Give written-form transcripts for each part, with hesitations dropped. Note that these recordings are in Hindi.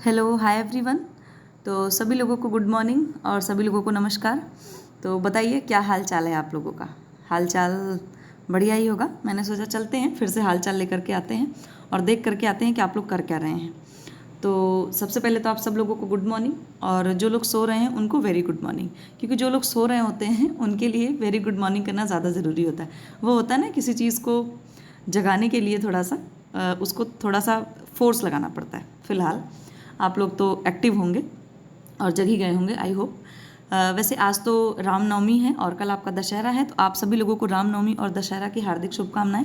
Hello hi everyone. तो सभी लोगों को गुड मॉर्निंग और सभी लोगों को नमस्कार। तो बताइए क्या हाल चाल है आप लोगों का। हाल चाल बढ़िया ही होगा। मैंने सोचा चलते हैं फिर से हाल चाल लेकर के आते हैं और देख करके आते हैं कि आप लोग कर क्या रहे हैं। तो सबसे पहले तो आप सब लोगों को गुड मॉर्निंग, और जो लोग सो रहे हैं उनको वेरी गुड मॉर्निंग, क्योंकि जो लोग सो रहे होते हैं उनके लिए वेरी गुड मॉर्निंग करना ज़्यादा ज़रूरी होता है। वो होता है ना, किसी चीज़ को जगाने के लिए थोड़ा सा उसको थोड़ा सा फोर्स लगाना पड़ता है। फ़िलहाल आप लोग तो एक्टिव होंगे और जग ही गए होंगे, आई होप। वैसे आज तो रामनवमी है और कल आपका दशहरा है, तो आप सभी लोगों को रामनवमी और दशहरा की हार्दिक शुभकामनाएं।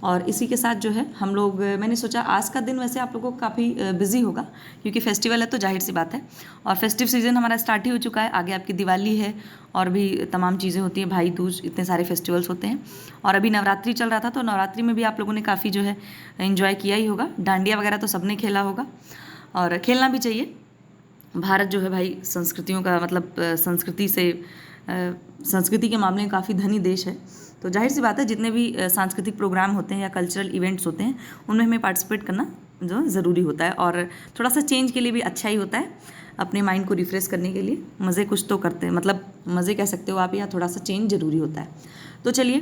और इसी के साथ जो है हम लोग, मैंने सोचा आज का दिन वैसे आप लोगों को काफ़ी बिजी होगा, क्योंकि फेस्टिवल है तो जाहिर सी बात है। और फेस्टिव सीज़न हमारा स्टार्ट ही हो चुका है। आगे आपकी दिवाली है और भी तमाम चीज़ें होती हैं, भाई दूज, इतने सारे फेस्टिवल्स होते हैं। और अभी नवरात्रि चल रहा था, तो नवरात्रि में भी आप लोगों ने काफ़ी जो है इन्जॉय किया ही होगा। डांडिया वगैरह तो सबने खेला होगा और खेलना भी चाहिए। भारत जो है भाई संस्कृतियों का मतलब संस्कृति के मामले में काफ़ी धनी देश है। तो जाहिर सी बात है जितने भी सांस्कृतिक प्रोग्राम होते हैं या कल्चरल इवेंट्स होते हैं उनमें हमें पार्टिसिपेट करना जो ज़रूरी होता है, और थोड़ा सा चेंज के लिए भी अच्छा ही होता है। अपने माइंड को रिफ्रेश करने के लिए मज़े कुछ तो करते हैं, मतलब मज़े कह सकते हो आप, या थोड़ा सा चेंज ज़रूरी होता है। तो चलिए,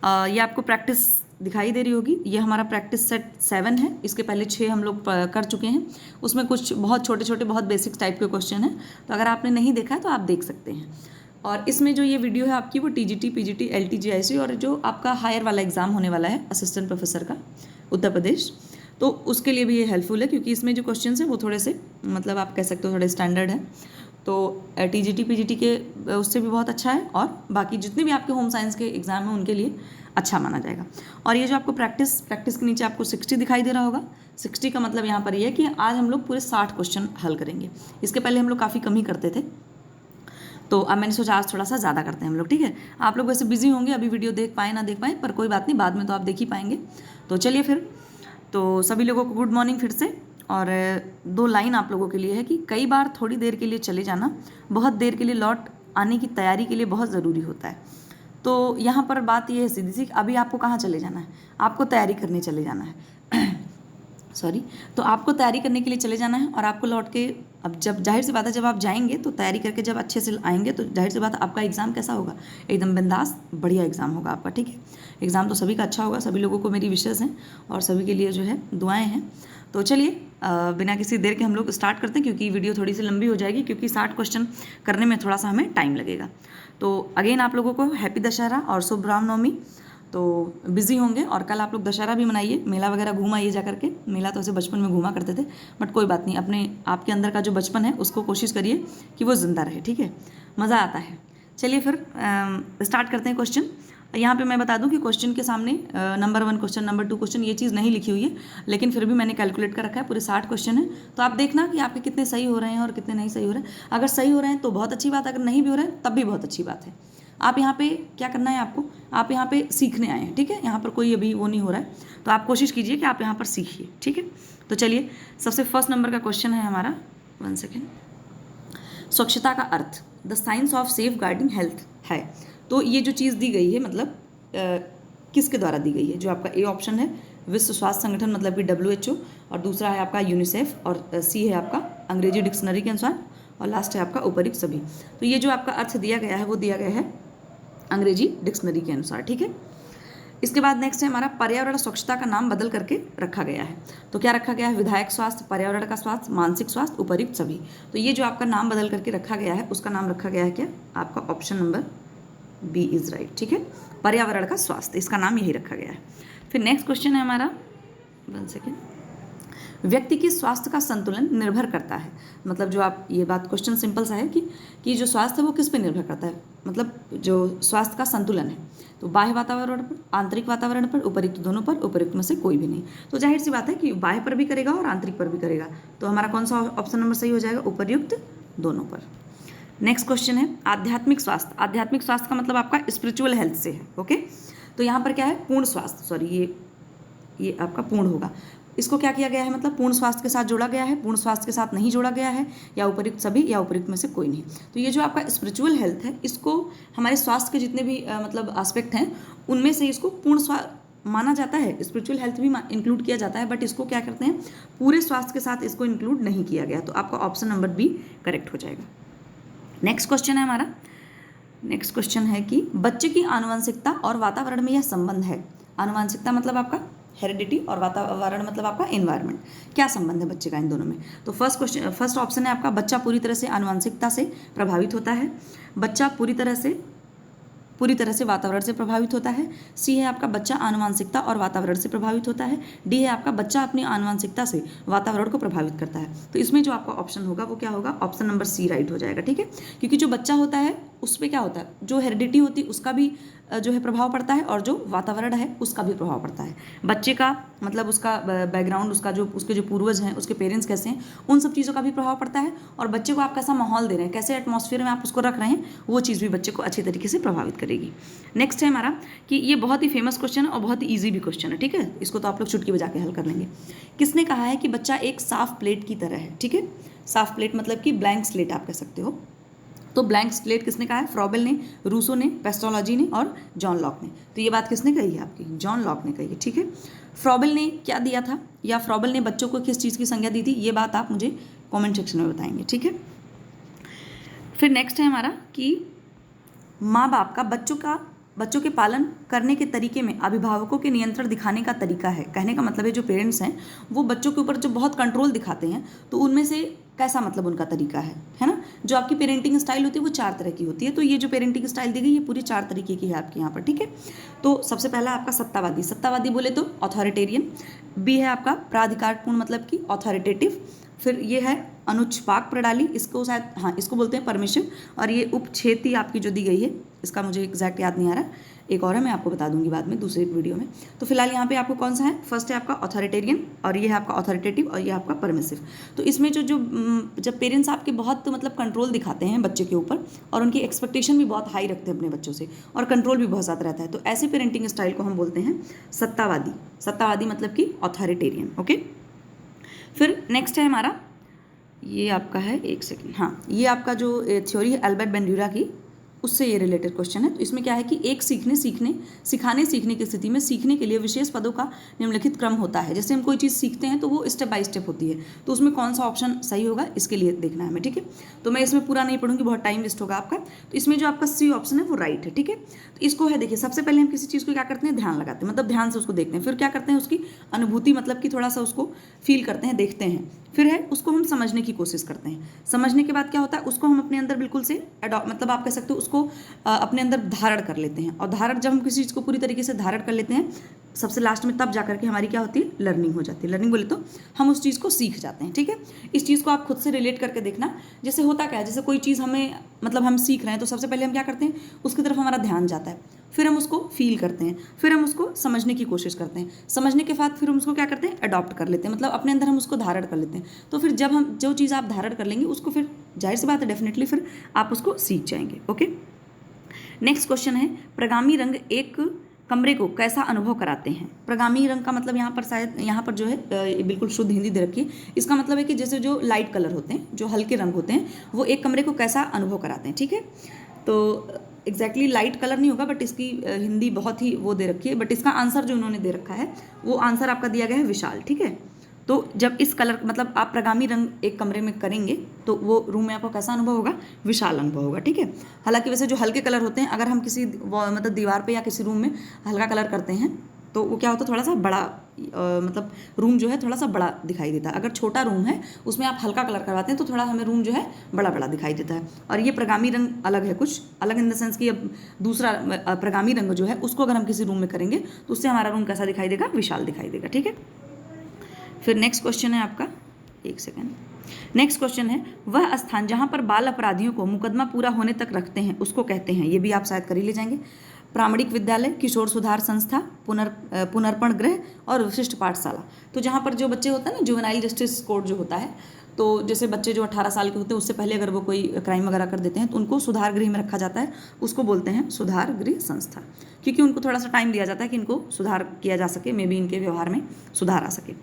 ये आपको प्रैक्टिस दिखाई दे रही होगी। ये हमारा प्रैक्टिस सेट 7 है। इसके पहले 6 हम लोग कर चुके हैं। उसमें कुछ बहुत छोटे छोटे बहुत बेसिक टाइप के क्वेश्चन हैं, तो अगर आपने नहीं देखा है तो आप देख सकते हैं। और इसमें जो ये वीडियो है आपकी, वो टीजीटी, पीजीटी, एलटीजीआईसी और जो आपका हायर वाला एग्ज़ाम होने वाला है असिस्टेंट प्रोफेसर का, उत्तर प्रदेश, तो उसके लिए भी ये हेल्पफुल है, क्योंकि इसमें जो क्वेश्चन हैं वो थोड़े से मतलब आप कह सकते हो थोड़े स्टैंडर्ड हैं। तो टीजीटी पीजीटी के उससे भी बहुत अच्छा है, और बाकी जितने भी आपके होम साइंस के एग्ज़ाम हैं उनके लिए अच्छा माना जाएगा। और ये जो आपको प्रैक्टिस के नीचे आपको 60 दिखाई दे रहा होगा। 60 का मतलब यहाँ पर ये है कि आज हम लोग पूरे 60 क्वेश्चन हल करेंगे। इसके पहले हम लोग काफ़ी कम ही करते थे, तो अब मैंने सोचा आज थोड़ा सा ज़्यादा करते हैं हम लोग, ठीक है। आप लोग वैसे बिजी होंगे, अभी वीडियो देख पाए ना देख पाए, पर कोई बात नहीं, बाद में तो आप देख ही पाएंगे। तो चलिए फिर, तो सभी लोगों को गुड मॉर्निंग फिर से। और 2 लाइन आप लोगों के लिए है कि कई बार थोड़ी देर के लिए चले जाना बहुत देर के लिए लौट आने की तैयारी के लिए बहुत ज़रूरी होता है। तो यहाँ पर बात ये है सीधी सी, अभी आपको कहाँ चले जाना है, आपको तैयारी करने चले जाना है सॉरी। तो आपको तैयारी करने के लिए चले जाना है, और आपको लौट के, अब जब जाहिर सी बात है जब आप जाएंगे तो तैयारी करके जब अच्छे से आएंगे तो जाहिर सी बात है आपका एग्ज़ाम कैसा होगा, एकदम बिंदास बढ़िया एग्ज़ाम होगा आपका, ठीक है। एग्ज़ाम तो सभी का अच्छा होगा, सभी लोगों को मेरी विशेष हैं और सभी के लिए जो है दुआएं हैं। तो चलिए, बिना किसी देर के हम लोग स्टार्ट करते हैं, क्योंकि वीडियो थोड़ी सी लंबी हो जाएगी, क्योंकि 60 क्वेश्चन करने में थोड़ा सा हमें टाइम लगेगा। तो अगेन आप लोगों को हैप्पी दशहरा और शुभ रामनवमी। तो बिज़ी होंगे, और कल आप लोग दशहरा भी मनाइए, मेला वगैरह घूम आइए जा करके। मेला तो ऐसे बचपन में घूमा करते थे, बट कोई बात नहीं, अपने आपके अंदर का जो बचपन है उसको कोशिश करिए कि वो ज़िंदा रहे, ठीक है, मज़ा आता है। चलिए फिर स्टार्ट करते हैं क्वेश्चन। यहाँ पे मैं बता दूं कि क्वेश्चन के सामने नंबर 1 क्वेश्चन, नंबर 2 क्वेश्चन, ये चीज़ नहीं लिखी हुई है, लेकिन फिर भी मैंने कैलकुलेट कर रखा है। पूरे 60 क्वेश्चन है, तो आप देखना कि आपके कितने सही हो रहे हैं और कितने नहीं सही हो रहे हैं। अगर सही हो रहे हैं तो बहुत अच्छी बात, अगर नहीं भी हो रहे हैं तब भी बहुत अच्छी बात है। आप यहाँ पे क्या करना है आपको, आप यहाँ पे सीखने आए हैं, ठीक है। यहाँ पर कोई अभी वो नहीं हो रहा है, तो आप कोशिश कीजिए कि आप यहाँ पर सीखिए, ठीक है। तो चलिए, सबसे फर्स्ट नंबर का क्वेश्चन है हमारा, 1 सेकेंड। स्वच्छता का अर्थ, the science of safeguarding health है। तो ये जो चीज़ दी गई है, मतलब किसके द्वारा दी गई है, जो आपका ए ऑप्शन है विश्व स्वास्थ्य संगठन मतलब कि WHO, और दूसरा है आपका यूनिसेफ, और सी है आपका अंग्रेजी डिक्शनरी के अनुसार, और लास्ट है आपका उपयुक्त सभी। तो ये जो आपका अर्थ दिया गया है वो दिया गया है अंग्रेजी डिक्शनरी के अनुसार, ठीक है। इसके बाद नेक्स्ट है हमारा पर्यावरण स्वच्छता का नाम बदल करके रखा गया है। तो क्या रखा गया है, विधायक स्वास्थ्य, पर्यावरण का स्वास्थ्य, मानसिक स्वास्थ्य, उपयुक्त सभी। तो ये जो आपका नाम बदल करके रखा गया है उसका नाम रखा गया है क्या, आपका option number B is right, ठीक है। पर्यावरण का स्वास्थ्य, इसका नाम यही रखा गया है। फिर नेक्स्ट क्वेश्चन है हमारा, 1 सेकेंड। व्यक्ति की स्वास्थ्य का संतुलन निर्भर करता है, मतलब जो आप, ये बात क्वेश्चन सिंपल सा है कि जो स्वास्थ्य है वो किस पे निर्भर करता है, मतलब जो स्वास्थ्य का संतुलन है, तो बाह्य वातावरण पर, आंतरिक वातावरण पर, उपयुक्त दोनों पर, उपयुक्त में से कोई भी नहीं। तो जाहिर सी बात है कि बाह्य पर भी करेगा और आंतरिक पर भी करेगा, तो हमारा कौन सा ऑप्शन नंबर सही हो जाएगा, उपयुक्त दोनों पर। नेक्स्ट क्वेश्चन है आध्यात्मिक स्वास्थ्य। आध्यात्मिक स्वास्थ्य का मतलब आपका स्पिरिचुअल हेल्थ से है, ओके। तो यहाँ पर क्या है, पूर्ण स्वास्थ्य, सॉरी ये आपका पूर्ण होगा। इसको क्या किया गया है, मतलब पूर्ण स्वास्थ्य के साथ जोड़ा गया है, पूर्ण स्वास्थ्य के साथ नहीं जोड़ा गया है, या उपयुक्त सभी, या उपयुक्त में से कोई नहीं। तो ये जो आपका स्पिरिचुअल हेल्थ है, इसको हमारे स्वास्थ्य के जितने भी मतलब एस्पेक्ट हैं उनमें से इसको माना जाता है, स्पिरिचुअल हेल्थ भी इंक्लूड किया जाता है, बट इसको क्या करते हैं, पूरे स्वास्थ्य के साथ इसको इंक्लूड नहीं किया गया। तो आपका ऑप्शन नंबर बी करेक्ट हो जाएगा। नेक्स्ट क्वेश्चन है हमारा, नेक्स्ट क्वेश्चन है कि बच्चे की आनुवंशिकता और वातावरण में यह संबंध है। आनुवंशिकता मतलब आपका हेरिडिटी और वातावरण मतलब आपका एनवायरनमेंट। क्या संबंध है बच्चे का इन दोनों में? तो फर्स्ट ऑप्शन है आपका, बच्चा पूरी तरह से आनुवंशिकता से प्रभावित होता है। बच्चा पूरी तरह से वातावरण से प्रभावित होता है। सी है आपका, बच्चा आनुवंशिकता और वातावरण से प्रभावित होता है। डी है आपका, बच्चा अपनी आनुवंशिकता से वातावरण को प्रभावित करता है। तो इसमें जो आपका ऑप्शन होगा वो क्या होगा, ऑप्शन नंबर सी राइट हो जाएगा। ठीक है, क्योंकि जो बच्चा होता है उस पर क्या होता है, जो हेरिडिटी होती है उसका भी जो है प्रभाव पड़ता है, और जो वातावरण है उसका भी प्रभाव पड़ता है। बच्चे का मतलब उसका बैकग्राउंड, उसके जो पूर्वज हैं, उसके पेरेंट्स कैसे हैं, उन सब चीज़ों का भी प्रभाव पड़ता है। और बच्चे को आप कैसा माहौल दे रहे हैं, कैसे एटमॉस्फेयर में आप उसको रख रहे हैं, वो चीज़ भी बच्चे को अच्छी तरीके से प्रभावित करेगी। नेक्स्ट है हमारा कि ये बहुत ही फेमस क्वेश्चन है और बहुत ही ईजी भी क्वेश्चन है। ठीक है, इसको तो आप लोग चुटकी बजा के हल कर लेंगे। किसने कहा है कि बच्चा एक साफ प्लेट की तरह है? ठीक है, साफ प्लेट मतलब कि ब्लैंक स्लेट आप कह सकते हो। तो ब्लैंक स्लेट किसने कहा है? फ्रॉबेल ने, रूसो ने, पेस्टोलॉजी ने और जॉन लॉक ने। तो ये बात किसने कही है आपकी? जॉन लॉक ने कही है। ठीक है, फ्रॉबेल ने क्या दिया था, या फ्रॉबेल ने बच्चों को किस चीज़ की संज्ञा दी थी, ये बात आप मुझे कमेंट सेक्शन में बताएंगे। ठीक है, फिर नेक्स्ट है हमारा कि माँ बाप का बच्चों के पालन करने के तरीके में अभिभावकों के नियंत्रण दिखाने का तरीका है। कहने का मतलब है जो पेरेंट्स हैं वो बच्चों के ऊपर जो बहुत कंट्रोल दिखाते हैं, तो उनमें से कैसा मतलब उनका तरीका है ना। जो आपकी पेरेंटिंग स्टाइल होती है वो 4 तरह की होती है। तो ये जो पेरेंटिंग स्टाइल दी गई ये पूरी 4 तरीके की है आपके यहाँ पर। ठीक है, तो सबसे पहला आपका सत्तावादी बोले तो ऑथोरिटेरियन। बी है आपका प्राधिकारपूर्ण मतलब कि ऑथोरिटेटिव। फिर ये है अनुच्छपाक प्रणाली, इसको शायद इसको बोलते हैं परमिशिव। और ये उपक्षेत्री आपकी जो दी गई है, इसका मुझे एग्जैक्ट याद नहीं आ रहा, एक और है, मैं आपको बता दूंगी बाद में दूसरे वीडियो में। तो फिलहाल यहाँ पे आपको कौन सा है, फर्स्ट है आपका ऑथोरिटेरियन, और ये है आपका ऑथोरिटेटिव, और ये आपका परमिसिव। तो इसमें जब पेरेंट्स आपके बहुत मतलब कंट्रोल दिखाते हैं बच्चे के ऊपर, और उनकी एक्सपेक्टेशन भी बहुत हाई रखते हैं अपने बच्चों से, और कंट्रोल भी बहुत ज़्यादा रहता है, तो ऐसे पेरेंटिंग स्टाइल को हम बोलते हैं सत्तावादी मतलब कि ऑथोरिटेरियन। ओके, फिर नेक्स्ट है हमारा, ये आपका है, एक सेकेंड, ये आपका जो थ्योरी है एल्बर्ट बेंड्यूरा की, उससे ये रिलेटेड क्वेश्चन है। तो इसमें क्या है कि एक सिखाने सीखने की स्थिति में सीखने के लिए विशेष पदों का निम्नलिखित क्रम होता है। जैसे हम कोई चीज़ सीखते हैं तो वो स्टेप बाय स्टेप होती है, तो उसमें कौन सा ऑप्शन सही होगा इसके लिए देखना है हमें। ठीक है, तो मैं इसमें पूरा नहीं पढ़ूंगी, बहुत टाइम वेस्ट होगा आपका। तो इसमें जो आपका सी ऑप्शन है वो राइट है। ठीक है, तो इसको है, देखिए सबसे पहले हम किसी चीज़ को क्या करते हैं, ध्यान लगाते हैं, मतलब ध्यान से उसको देखते हैं। फिर क्या करते हैं, उसकी अनुभूति मतलब कि थोड़ा सा उसको फील करते हैं, देखते हैं। फिर है उसको हम समझने की कोशिश करते हैं। समझने के बाद क्या होता है, उसको हम अपने अंदर बिल्कुल से मतलब आप कह सकते हो उसको अपने अंदर धारण कर लेते हैं। और धारण जब हम किसी चीज़ को पूरी तरीके से धारण कर लेते हैं सबसे लास्ट में, तब जाकर के हमारी क्या होती है, लर्निंग हो जाती है। लर्निंग बोले तो हम उस चीज़ को सीख जाते हैं। ठीक है, इस चीज़ को आप खुद से रिलेट करके देखना। जैसे होता क्या है, जैसे कोई चीज़ हमें मतलब हम सीख रहे हैं, तो सबसे पहले हम क्या करते हैं, उसकी तरफ हमारा ध्यान जाता है, फिर हम उसको फील करते हैं, फिर हम उसको समझने की कोशिश करते हैं। समझने के बाद फिर हम उसको क्या करते हैं, अडॉप्ट कर लेते हैं, मतलब अपने अंदर हम उसको धारण कर लेते हैं। तो फिर जब हम जो चीज़ आप धारण कर लेंगे उसको, फिर जाहिर सी बात है डेफिनेटली फिर आप उसको सीख जाएंगे। ओके, नेक्स्ट क्वेश्चन है, प्रगामी रंग एक कमरे को कैसा अनुभव कराते हैं? प्रगामी रंग का मतलब यहाँ पर शायद यहाँ पर जो है बिल्कुल शुद्ध हिंदी दे रखी है। इसका मतलब है कि जैसे जो लाइट कलर होते हैं, जो हल्के रंग होते हैं, वो एक कमरे को कैसा अनुभव कराते हैं। ठीक है, तो एग्जैक्टली लाइट कलर नहीं होगा, बट इसकी हिंदी बहुत ही वो दे रखी है। बट इसका आंसर जो उन्होंने दे रखा है वो आंसर आपका दिया गया है विशाल। ठीक है, तो जब इस कलर मतलब आप प्रगामी रंग एक कमरे में करेंगे तो वो रूम में आपको कैसा अनुभव होगा, विशाल अनुभव होगा। ठीक है, हालांकि वैसे जो हल्के कलर होते हैं, अगर हम किसी मतलब दीवार पे या किसी रूम में हल्का कलर करते हैं तो वो क्या होता है, थोड़ा सा बड़ा मतलब रूम जो है थोड़ा सा बड़ा दिखाई देता है। अगर छोटा रूम है उसमें आप हल्का कलर करवाते हैं तो थोड़ा हमें रूम जो है बड़ा बड़ा दिखाई देता है। और ये प्रगामी रंग अलग है, कुछ अलग इन द सेंस कि अब दूसरा प्रगामी रंग जो है उसको अगर हम किसी रूम में करेंगे तो उससे हमारा रूम कैसा दिखाई देगा, विशाल दिखाई देगा। ठीक है, फिर नेक्स्ट क्वेश्चन है आपका, एक सेकेंड, नेक्स्ट क्वेश्चन है, वह स्थान जहाँ पर बाल अपराधियों को मुकदमा पूरा होने तक रखते हैं उसको कहते हैं। ये भी आप शायद कर ही ले जाएंगे। प्रामाणिक विद्यालय, किशोर सुधार संस्था, पुनर्पण गृह और विशिष्ट पाठशाला। तो जहाँ पर जो बच्चे होते हैं ना, जुवेनाइल जस्टिस कोर्ट जो होता है, तो जैसे बच्चे जो 18 साल के होते हैं उससे पहले अगर वो कोई क्राइम वगैरह कर देते हैं तो उनको सुधार गृह में रखा जाता है, उसको बोलते हैं सुधार गृह संस्था, क्योंकि उनको थोड़ा सा टाइम दिया जाता है कि इनको सुधार किया जा सके, मे बी इनके व्यवहार में सुधार आ सके।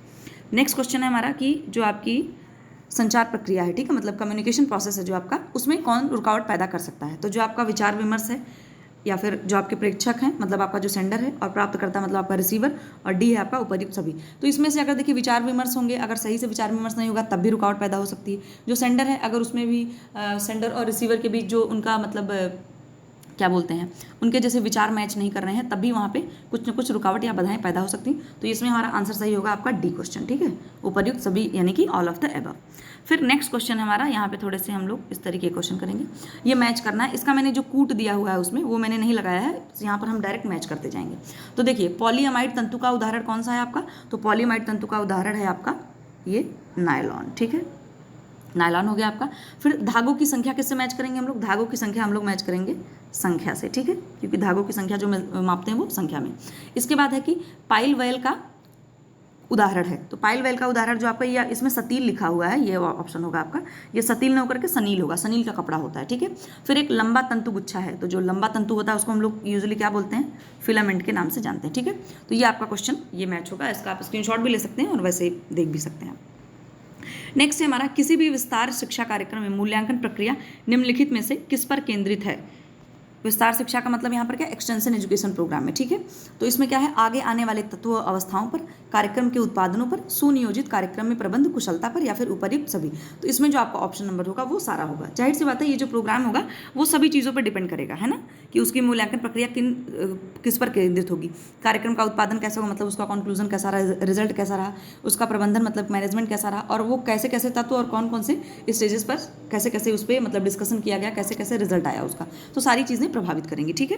नेक्स्ट क्वेश्चन है हमारा कि जो आपकी संचार प्रक्रिया है, ठीक है, मतलब कम्युनिकेशन प्रोसेस है जो आपका, उसमें कौन रुकावट पैदा कर सकता है? तो जो आपका विचार विमर्श है या फिर जो आपके प्रेक्षक हैं मतलब आपका जो सेंडर है, और प्राप्तकर्ता मतलब आपका रिसीवर, और डी है आपका उपर्युक्त सभी। तो इसमें से अगर देखिए विचार विमर्श होंगे, अगर सही से विचार विमर्श नहीं होगा तब भी रुकावट पैदा हो सकती है। जो सेंडर है अगर उसमें भी सेंडर और रिसीवर के बीच जो उनका मतलब क्या बोलते हैं उनके जैसे विचार मैच नहीं कर रहे हैं तब भी वहाँ पे कुछ न कुछ रुकावट या बाधाएं पैदा हो सकती हैं। तो इसमें हमारा आंसर सही होगा आपका डी क्वेश्चन, ठीक है, उपर्युक्त सभी यानी कि ऑल ऑफ द एबव। फिर नेक्स्ट क्वेश्चन हमारा यहाँ पे थोड़े से हम लोग इस तरीके के क्वेश्चन करेंगे, ये मैच करना है। इसका मैंने जो कूट दिया हुआ है उसमें वो मैंने नहीं लगाया है, यहाँ पर हम डायरेक्ट मैच करते जाएंगे। तो देखिए पॉलीअमाइड तंतु का उदाहरण कौन सा है आपका, तो पॉलीअमाइड तंतु का उदाहरण है आपका ये नायलॉन, ठीक है, नायलॉन हो गया आपका। फिर धागों की संख्या किससे मैच करेंगे हम लोग, धागों की संख्या हम लोग मैच करेंगे संख्या से, ठीक है, क्योंकि धागों की संख्या जो मापते हैं वो संख्या में। इसके बाद है कि पाइल वेल का उदाहरण है, तो पाइल वेल का उदाहरण जो आपका ये इसमें सतील लिखा हुआ है, ये ऑप्शन होगा आपका, ये सतील न होकर के सनील होगा, सनील का कपड़ा होता है, ठीक है। फिर एक लंबा तंतु गुच्छा है, तो जो लंबा तंतु होता है उसको हम लोग यूजुअली क्या बोलते हैं, फिलामेंट के नाम से जानते हैं, ठीक है। तो ये आपका क्वेश्चन ये मैच होगा, इसका आप स्क्रीनशॉट भी ले सकते हैं और वैसे देख भी सकते हैं। नेक्स्ट है हमारा किसी भी विस्तार शिक्षा कार्यक्रम में मूल्यांकन प्रक्रिया निम्नलिखित में से किस पर केंद्रित है। विस्तार शिक्षा का मतलब यहाँ पर क्या, एक्सटेंशन एजुकेशन प्रोग्राम में, ठीक है। तो इसमें क्या है, आगे आने वाले तत्व अवस्थाओं पर, कार्यक्रम के उत्पादनों पर, सुनियोजित कार्यक्रम में प्रबंध कुशलता पर, या फिर उपर्युक्त सभी। तो इसमें जो आपका ऑप्शन नंबर होगा वो सारा होगा। जाहिर सी बात है ये जो प्रोग्राम होगा वो सभी चीज़ों पर डिपेंड करेगा, है ना, कि उसकी मूल्यांकन प्रक्रिया किस पर केंद्रित होगी, कार्यक्रम का उत्पादन कैसा होगा मतलब उसका कंक्लूजन कैसा रहा, रिजल्ट कैसा रहा, उसका प्रबंधन मतलब मैनेजमेंट कैसा रहा, और वो कैसे कैसे तत्व और कौन कौन से स्टेजेस पर कैसे कैसे उस पर मतलब डिस्कशन किया गया, कैसे कैसे रिजल्ट आया उसका, तो सारी चीज़ें प्रभावित करेंगी, ठीक है।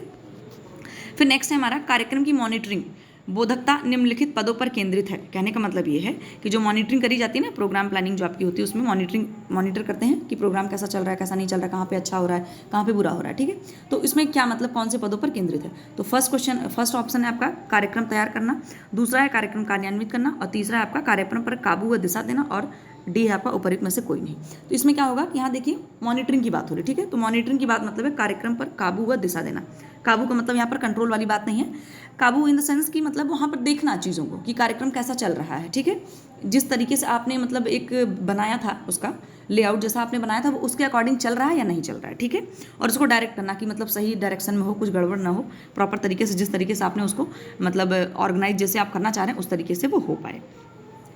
फिर नेक्स्ट है हमारा कार्यक्रम की मॉनिटरिंग बोधकता निम्नलिखित पदों पर केंद्रित है। कहने का मतलब ये है कि जो मॉनिटरिंग करी जाती है ना, प्रोग्राम प्लानिंग जो आपकी होती है उसमें मॉनिटर करते हैं कि प्रोग्राम कैसा चल रहा है, कैसा नहीं चल रहा है, कहाँ पे अच्छा हो रहा है, कहाँ पे बुरा हो रहा है, ठीक है। तो इसमें क्या मतलब कौन से पदों पर केंद्रित है, तो फर्स्ट ऑप्शन है आपका कार्यक्रम तैयार करना, दूसरा है कार्यक्रम कार्यान्वित करना, और तीसरा है आपका कार्यक्रम पर काबू व दिशा देना, और डी है आपका उपर्युक्त में से कोई नहीं। तो इसमें क्या होगा कि यहाँ देखिए मॉनिटरिंग की बात हो रही है, ठीक है। तो मॉनिटरिंग की बात मतलब है कार्यक्रम पर काबू व दिशा देना। काबू का मतलब यहाँ पर कंट्रोल वाली बात नहीं है, काबू इन द सेंस कि मतलब वहाँ पर देखना चीज़ों को कि कार्यक्रम कैसा चल रहा है, ठीक है। जिस तरीके से आपने मतलब एक बनाया था उसका लेआउट जैसा आपने बनाया था वो उसके अकॉर्डिंग चल रहा है या नहीं चल रहा है, ठीक है। और उसको डायरेक्ट करना कि मतलब सही डायरेक्शन में हो, कुछ गड़बड़ ना हो, प्रॉपर तरीके से जिस तरीके से आपने उसको मतलब ऑर्गेनाइज जैसे आप करना चाह रहे हैं उस तरीके से वो हो पाए।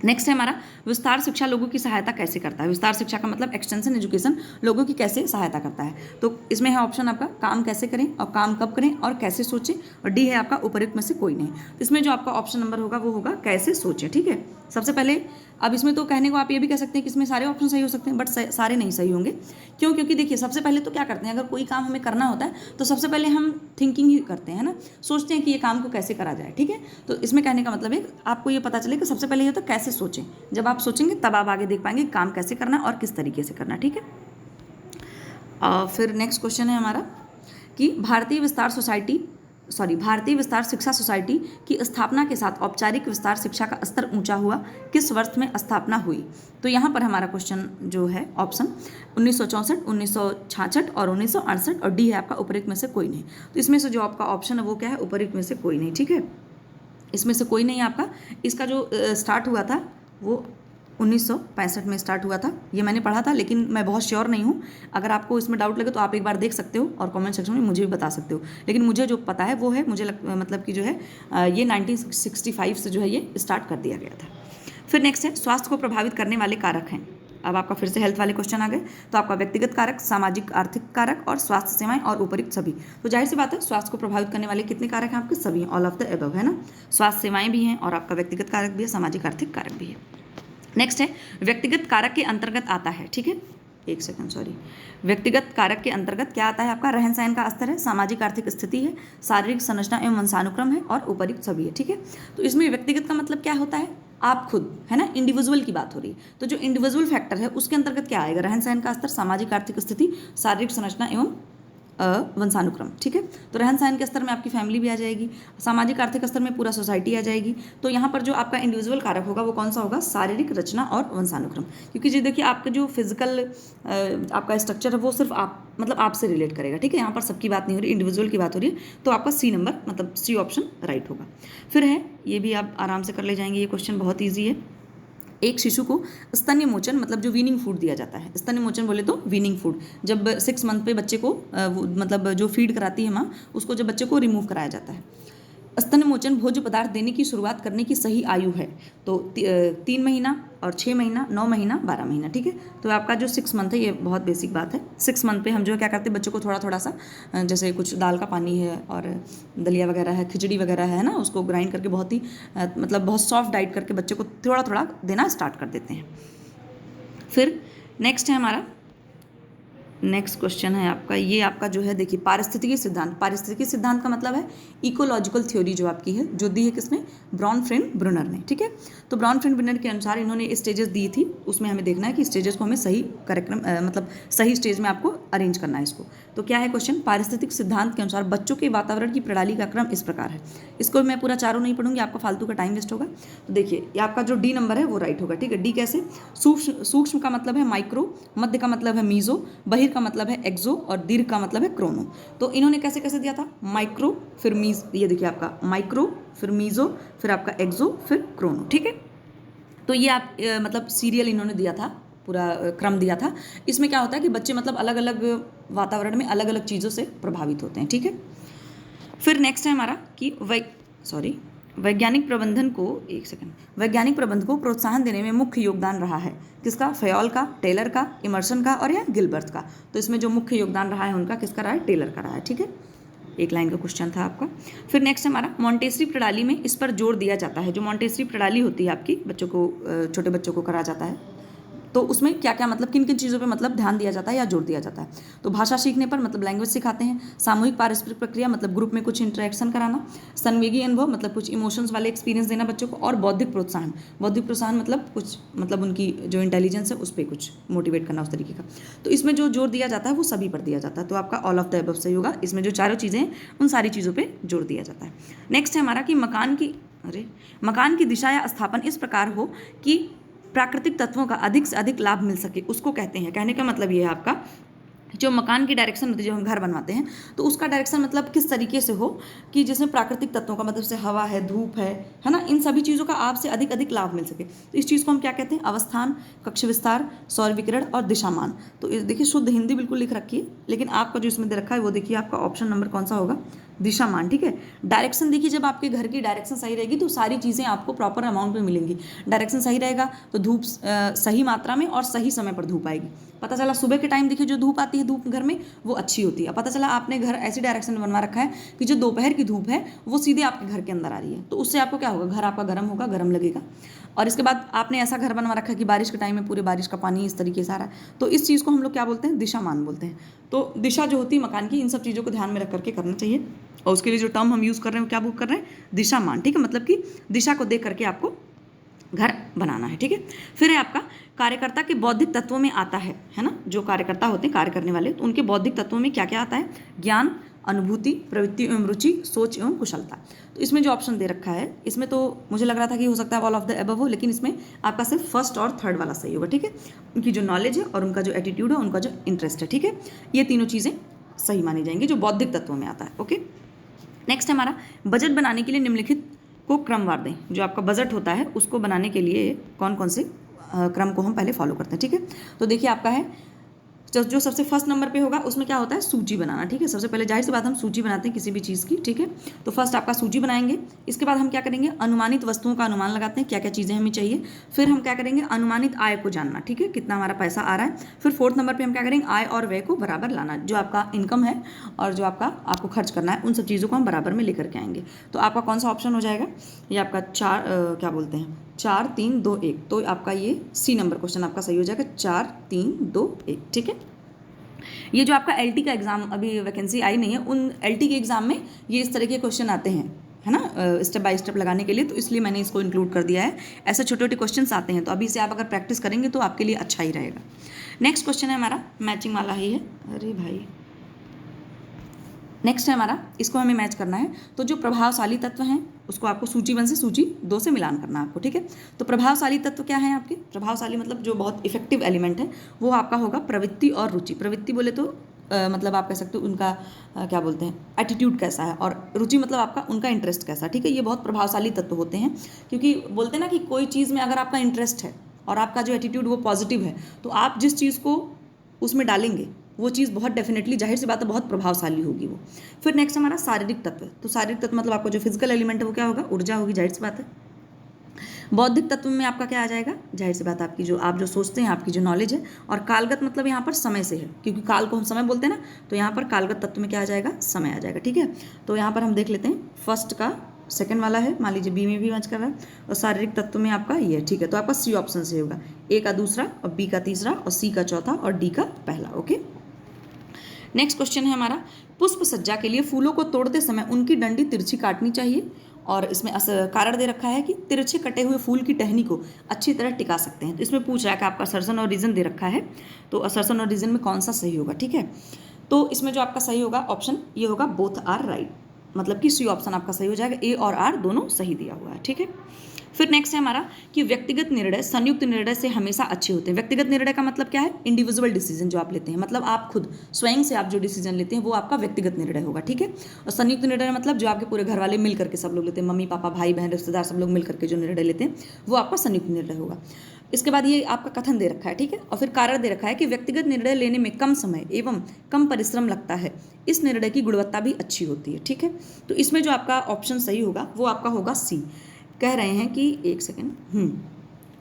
नेक्स्ट है हमारा विस्तार शिक्षा लोगों की सहायता कैसे करता है। विस्तार शिक्षा का मतलब एक्सटेंशन एजुकेशन लोगों की कैसे सहायता करता है। तो इसमें है ऑप्शन आपका काम कैसे करें और काम कब करें और कैसे सोचें, और डी है आपका उपर्युक्त में से कोई नहीं। तो इसमें जो आपका ऑप्शन नंबर होगा वो होगा कैसे सोचें, ठीक है। सबसे पहले अब इसमें तो कहने को आप ये भी कह सकते हैं कि इसमें सारे ऑप्शन सही हो सकते हैं, बट सारे नहीं सही होंगे। क्यों, क्योंकि देखिए सबसे पहले तो क्या करते हैं, अगर कोई काम हमें करना होता है तो सबसे पहले हम थिंकिंग ही करते हैं ना, सोचते हैं कि ये काम को कैसे करा जाए, ठीक है। तो इसमें कहने का मतलब है आपको ये पता चले कि सबसे पहले ये तो कैसे सोचें, जब आप सोचेंगे तब आप आगे देख पाएंगे काम कैसे करना और किस तरीके से करना, ठीक है। फिर नेक्स्ट क्वेश्चन है हमारा कि भारतीय विस्तार शिक्षा सोसाइटी की स्थापना के साथ औपचारिक विस्तार शिक्षा का स्तर ऊंचा हुआ, किस वर्ष में स्थापना हुई। तो यहाँ पर हमारा क्वेश्चन जो है ऑप्शन 1964, 1966 और 1968, और डी है आपका उपर्युक्त में से कोई नहीं। तो इसमें से जो आपका ऑप्शन है वो क्या है, उपर्युक्त में से कोई नहीं, ठीक है। इसमें से कोई नहीं आपका, इसका जो स्टार्ट हुआ था वो 1965 में स्टार्ट हुआ था, ये मैंने पढ़ा था, लेकिन मैं बहुत श्योर नहीं हूँ। अगर आपको इसमें डाउट लगे तो आप एक बार देख सकते हो और कमेंट सेक्शन में मुझे भी बता सकते हो, लेकिन मुझे जो पता है वो है, मुझे मतलब कि जो है ये 1965 से जो है ये स्टार्ट कर दिया गया था। फिर नेक्स्ट है स्वास्थ्य को प्रभावित करने वाले कारक हैं। अब आपका फिर से हेल्थ वाले क्वेश्चन आ गए, तो आपका व्यक्तिगत कारक, सामाजिक आर्थिक कारक और स्वास्थ्य सेवाएं और उपर्युक्त सभी। तो जाहिर सी बात है स्वास्थ्य को प्रभावित करने वाले कितने कारक हैं आपके, सभी, ऑल ऑफ द एबव, है ना। स्वास्थ्य सेवाएं भी हैं और आपका व्यक्तिगत कारक भी है, सामाजिक आर्थिक कारक भी है। नेक्स्ट है व्यक्तिगत कारक के अंतर्गत आता है, ठीक है, एक सेकंड सॉरी, व्यक्तिगत कारक के अंतर्गत क्या आता है आपका, रहन सहन का स्तर है, सामाजिक आर्थिक स्थिति है, शारीरिक संरचना एवं वंशानुक्रम है और उपर्युक्त सभी है, ठीक है। तो इसमें व्यक्तिगत का मतलब क्या होता है, आप खुद, है ना, इंडिविजुअल की बात हो रही है। तो जो इंडिविजुअल फैक्टर है उसके अंतर्गत क्या आएगा, रहन सहन का स्तर, सामाजिक आर्थिक स्थिति, शारीरिक संरचना एवं वंशानुक्रम, ठीक है। तो रहन सहन के स्तर में आपकी फैमिली भी आ जाएगी, सामाजिक आर्थिक स्तर में पूरा सोसाइटी आ जाएगी। तो यहाँ पर जो आपका इंडिविजुअल कारक होगा वो कौन सा होगा, शारीरिक रचना और वंशानुक्रम, क्योंकि जो देखिए आपका जो फिजिकल आपका स्ट्रक्चर है वो सिर्फ आप मतलब आपसे रिलेट करेगा, ठीक है। यहाँ पर सबकी बात नहीं हो रही, इंडिविजुअल की बात हो रही है, तो आपका सी नंबर मतलब सी ऑप्शन राइट होगा। फिर है ये भी आप आराम से कर ले जाएंगे, ये क्वेश्चन बहुत ईजी है। एक शिशु को स्तन्य मोचन मतलब जो वीनिंग फूड दिया जाता है, स्तन्य मोचन बोले तो वीनिंग फूड, जब 6 मंथ पे बच्चे को मतलब जो फीड कराती है माँ, उसको जब बच्चे को रिमूव कराया जाता है। स्तन्य मोचन भोज्य पदार्थ देने की शुरुआत करने की सही आयु है तो 3 महीना और 6 महीना, 9 महीना, 12 महीना, ठीक है। तो आपका जो 6 मंथ है, ये बहुत बेसिक बात है। 6 मंथ पे हम जो है क्या करते हैं, बच्चों को थोड़ा थोड़ा सा जैसे कुछ दाल का पानी है और दलिया वगैरह है, खिचड़ी वगैरह है ना, उसको ग्राइंड करके बहुत ही मतलब बहुत सॉफ्ट डाइट करके बच्चे को थोड़ा थोड़ा देना स्टार्ट कर देते हैं। फिर नेक्स्ट है हमारा, नेक्स्ट क्वेश्चन है आपका, ये आपका जो है देखिए पारिस्थितिकी सिद्धांत। पारिस्थितिकी सिद्धांत का मतलब है इकोलॉजिकल थ्योरी जो आपकी है, जो दी है किसने, ब्राउनफील्ड ब्रूनर ने, ठीक है। तो ब्राउनफील्ड ब्रूनर के अनुसार इन्होंने स्टेजेस दी थी, उसमें हमें देखना है कि स्टेजेस को हमें सही कार्यक्रम मतलब सही स्टेज में आपको अरेंज करना है इसको। तो क्या है क्वेश्चन, पारिस्थितिक सिद्धांत के अनुसार बच्चों के वातावरण की प्रणाली का क्रम इस प्रकार है। इसको मैं पूरा चारों नहीं पढ़ूंगी, आपका फालतू का टाइम वेस्ट होगा। तो देखिए ये आपका जो डी नंबर है वो राइट होगा, ठीक है। डी कैसे, सूक्ष्म का मतलब है माइक्रो, मध्य का मतलब है मीजो, बहिर का मतलब है एक्सो और दीर्घ का मतलब है क्रोनो। तो इन्होंने कैसे कैसे दिया था, माइक्रो फिर मीज, ये देखिए आपका माइक्रो फिर मीजो फिर आपका एक्सो फिर क्रोनो, ठीक है। तो ये आप मतलब सीरियल इन्होंने दिया था, पूरा क्रम दिया था। इसमें क्या होता है कि बच्चे मतलब अलग अलग वातावरण में अलग अलग चीज़ों से प्रभावित होते हैं, ठीक है। फिर नेक्स्ट है हमारा कि वैज्ञानिक प्रबंधन को, एक सेकंड, वैज्ञानिक प्रबंधन को प्रोत्साहन देने में मुख्य योगदान रहा है किसका, फयोल का, टेलर का, इमर्सन का और या गिलबर्ट का। तो इसमें जो मुख्य योगदान रहा है उनका किसका रहा है, टेलर का रहा है, ठीक है। एक लाइन का क्वेश्चन था आपका। फिर नेक्स्ट हमारा मॉन्टेसरी प्रणाली में इस पर जोर दिया जाता है, जो मॉन्टेसरी प्रणाली होती है आपकी बच्चों को, छोटे बच्चों को करा जाता है, तो उसमें क्या क्या मतलब किन किन चीज़ों पे मतलब ध्यान दिया जाता है या जोर दिया जाता है। तो भाषा सीखने पर मतलब लैंग्वेज सिखाते हैं, सामूहिक पारस्परिक प्रक्रिया मतलब ग्रुप में कुछ इंटरेक्शन कराना, संवेगी अनुभव मतलब कुछ इमोशंस वाले एक्सपीरियंस देना बच्चों को, और बौद्धिक प्रोत्साहन, बौद्धिक प्रोत्साहन मतलब कुछ मतलब उनकी जो इंटेलिजेंस है उस पर कुछ मोटिवेट करना उस तरीके का। तो इसमें जो जोर दिया जाता है वो सभी पर दिया जाता है। तो आपका ऑल ऑफ द अबव सही होगा, इसमें जो चारों चीज़ें हैं उन सारी चीज़ों पर जोर दिया जाता है। नेक्स्ट है हमारा कि मकान की दिशा या स्थापन इस प्रकार हो कि प्राकृतिक तत्वों का अधिक से अधिक लाभ मिल सके, उसको कहते हैं। कहने का मतलब ये है आपका, जो मकान की डायरेक्शन होती है, जो हम घर बनवाते हैं तो उसका डायरेक्शन मतलब किस तरीके से हो कि जिसमें प्राकृतिक तत्वों का मतलब जैसे हवा है, धूप है ना, इन सभी चीज़ों का आपसे अधिक अधिक लाभ मिल सके। तो इस चीज़ को हम क्या कहते हैं, अवस्थान, कक्ष विस्तार, सौर विकिरण और दिशामान। तो देखिए शुद्ध हिंदी बिल्कुल लिख रखी है, लेकिन आपका जो इसमें दे रखा है वो देखिए आपका ऑप्शन नंबर कौन सा होगा, दिशामान, ठीक है। डायरेक्शन देखिए, जब आपके घर की डायरेक्शन सही रहेगी तो सारी चीज़ें आपको प्रॉपर अमाउंट में मिलेंगी। डायरेक्शन सही रहेगा तो धूप सही मात्रा में और सही समय पर धूप आएगी। पता चला सुबह के टाइम देखिए जो धूप आती है धूप घर में वो अच्छी होती है। पता चला आपने घर ऐसी डायरेक्शन बनवा रखा है कि जो दोपहर की धूप है वो सीधे आपके घर के अंदर आ रही है, तो उससे आपको क्या होगा, घर आपका गर्म होगा, गर्म लगेगा। और इसके बाद आपने ऐसा घर बनवा रखा है कि बारिश के टाइम में पूरे बारिश का पानी इस तरीके से आ रहा है, तो इस चीज़ को हम लोग क्या बोलते हैं, दिशामान बोलते हैं। तो दिशा जो होती है मकान की, इन सब चीज़ों को ध्यान में रख करके करना चाहिए। और उसके लिए जो टर्म हम यूज़ कर रहे हैं क्या बुक कर रहे हैं, दिशामान, ठीक है। मतलब कि दिशा को देख करके आपको घर बनाना है, ठीक है। फिर है आपका कार्यकर्ता के बौद्धिक तत्वों में आता है ना, जो कार्यकर्ता होते हैं कार्य करने वाले, तो उनके बौद्धिक तत्वों में क्या क्या आता है, ज्ञान, अनुभूति, प्रवृत्ति एवं रुचि, सोच एवं कुशलता। तो इसमें जो ऑप्शन दे रखा है, इसमें तो मुझे लग रहा था कि हो सकता है ऑल ऑफ द अबव हो, लेकिन इसमें आपका सिर्फ फर्स्ट और थर्ड वाला सही होगा, ठीक है। उनकी जो नॉलेज है और उनका जो एटीट्यूड है, उनका जो इंटरेस्ट है, ठीक है, ये तीनों चीज़ें सही मानी जाएंगी जो बौद्धिक तत्वों में आता है। ओके, नेक्स्ट हमारा बजट बनाने के लिए निम्नलिखित को क्रमवार दें। जो आपका बजट होता है उसको बनाने के लिए कौन कौन से क्रम को हम पहले फॉलो करते हैं, ठीक है। तो देखिए आपका है जो सबसे फर्स्ट नंबर पे होगा उसमें क्या होता है, सूची बनाना, ठीक है। सबसे पहले जाहिर सी बात हम सूची बनाते हैं किसी भी चीज़ की, ठीक है। तो फर्स्ट आपका सूची बनाएंगे, इसके बाद हम क्या करेंगे, अनुमानित वस्तुओं का अनुमान लगाते हैं क्या क्या चीज़ें हमें चाहिए। फिर हम क्या करेंगे, अनुमानित आय को जानना, ठीक है, कितना हमारा पैसा आ रहा है। फिर फोर्थ नंबर पर हम क्या करेंगे, आय और व्यय को बराबर लाना, जो आपका इनकम है और जो आपको खर्च करना है उन सब चीज़ों को हम बराबर में लेकर के आएंगे। तो आपका कौन सा ऑप्शन हो जाएगा, ये आपका 4 3 2 1। तो आपका ये सी नंबर क्वेश्चन आपका सही हो जाएगा, 4 3 2 1, ठीक है। ये जो आपका एलटी का एग्जाम अभी वैकेंसी आई नहीं है, उन एलटी के एग्जाम में ये इस तरह के क्वेश्चन आते हैं, है ना, स्टेप बाय स्टेप लगाने के लिए, तो इसलिए मैंने इसको इंक्लूड कर दिया है। ऐसे छोटे छोटे क्वेश्चंस आते हैं, तो अभी से आप अगर प्रैक्टिस करेंगे तो आपके लिए अच्छा ही रहेगा। नेक्स्ट क्वेश्चन है हमारा, मैचिंग वाला ही है, अरे भाई नेक्स्ट है हमारा, इसको हमें मैच करना है। तो जो प्रभावशाली तत्व हैं उसको आपको सूची 1 से सूची 2 से मिलान करना है आपको, ठीक है। तो प्रभावशाली तत्व क्या है आपके, प्रभावशाली मतलब जो बहुत इफेक्टिव एलिमेंट है वो आपका होगा प्रवृत्ति और रुचि। प्रवृत्ति बोले तो मतलब आप कह सकते हो उनका क्या बोलते हैं, एटीट्यूड कैसा है, और रुचि मतलब आपका उनका इंटरेस्ट कैसा, ठीक है। ये बहुत प्रभावशाली तत्व होते हैं, क्योंकि बोलते हैं ना कि कोई चीज़ में अगर आपका इंटरेस्ट है और आपका जो एटीट्यूड वो पॉजिटिव है, तो आप जिस चीज़ को उसमें डालेंगे वो चीज़ बहुत डेफिनेटली, जाहिर सी बात है, बहुत प्रभावशाली होगी वो। फिर नेक्स्ट हमारा शारीरिक तत्व। तो शारीरिक तत्व मतलब आपका जो फिजिकल एलिमेंट है वो क्या होगा, ऊर्जा होगी, जाहिर सी बात है। बौद्धिक तत्व में आपका क्या आ जाएगा, जाहिर सी बात है, आपकी जो आप जो सोचते हैं, आपकी जो नॉलेज है। और कालगत मतलब यहाँ पर समय से है, क्योंकि काल को हम समय बोलते हैं ना, तो यहाँ पर कालगत तत्व में क्या आ जाएगा, समय आ जाएगा। ठीक है, तो यहाँ पर हम देख लेते हैं फर्स्ट का सेकंड वाला है, मान लीजिए बी में भी मैच कर रहा है, और शारीरिक तत्व में आपका ये, ठीक है, तो आपका सी ऑप्शन से होगा, ए का दूसरा और बी का तीसरा और सी का चौथा और डी का पहला। ओके, नेक्स्ट क्वेश्चन है हमारा, पुष्प सज्जा के लिए फूलों को तोड़ते समय उनकी डंडी तिरछी काटनी चाहिए, और इसमें कारण दे रखा है कि तिरछे कटे हुए फूल की टहनी को अच्छी तरह टिका सकते हैं। तो इसमें पूछ रहा है कि आपका असर्शन और रीजन दे रखा है, तो असर्शन और रीजन में कौन सा सही होगा। ठीक है, तो इसमें जो आपका सही होगा ऑप्शन ये होगा, बोथ आर राइट, मतलब कि सी ऑप्शन आपका सही हो जाएगा, ए और आर दोनों सही दिया हुआ है। ठीक है, फिर नेक्स्ट है हमारा कि व्यक्तिगत निर्णय संयुक्त निर्णय से हमेशा अच्छे होते हैं। व्यक्तिगत निर्णय का मतलब क्या है, इंडिविजुअल डिसीजन जो आप लेते हैं, मतलब आप खुद स्वयं से आप जो डिसीजन लेते हैं वो आपका व्यक्तिगत निर्णय होगा। ठीक है, और संयुक्त निर्णय मतलब जो आपके पूरे घर वाले मिल करके सब लोग लेते हैं, मम्मी पापा भाई बहन रिश्तेदार सब लोग मिल करके जो निर्णय लेते हैं वो आपका संयुक्त निर्णय होगा। इसके बाद ये आपका कथन दे रखा है, ठीक है, और फिर कारण दे रखा है कि व्यक्तिगत निर्णय लेने में कम समय एवं कम परिश्रम लगता है, इस निर्णय की गुणवत्ता भी अच्छी होती है। ठीक है, तो इसमें जो आपका ऑप्शन सही होगा वो आपका होगा सी। कह रहे हैं कि एक सेकेंड,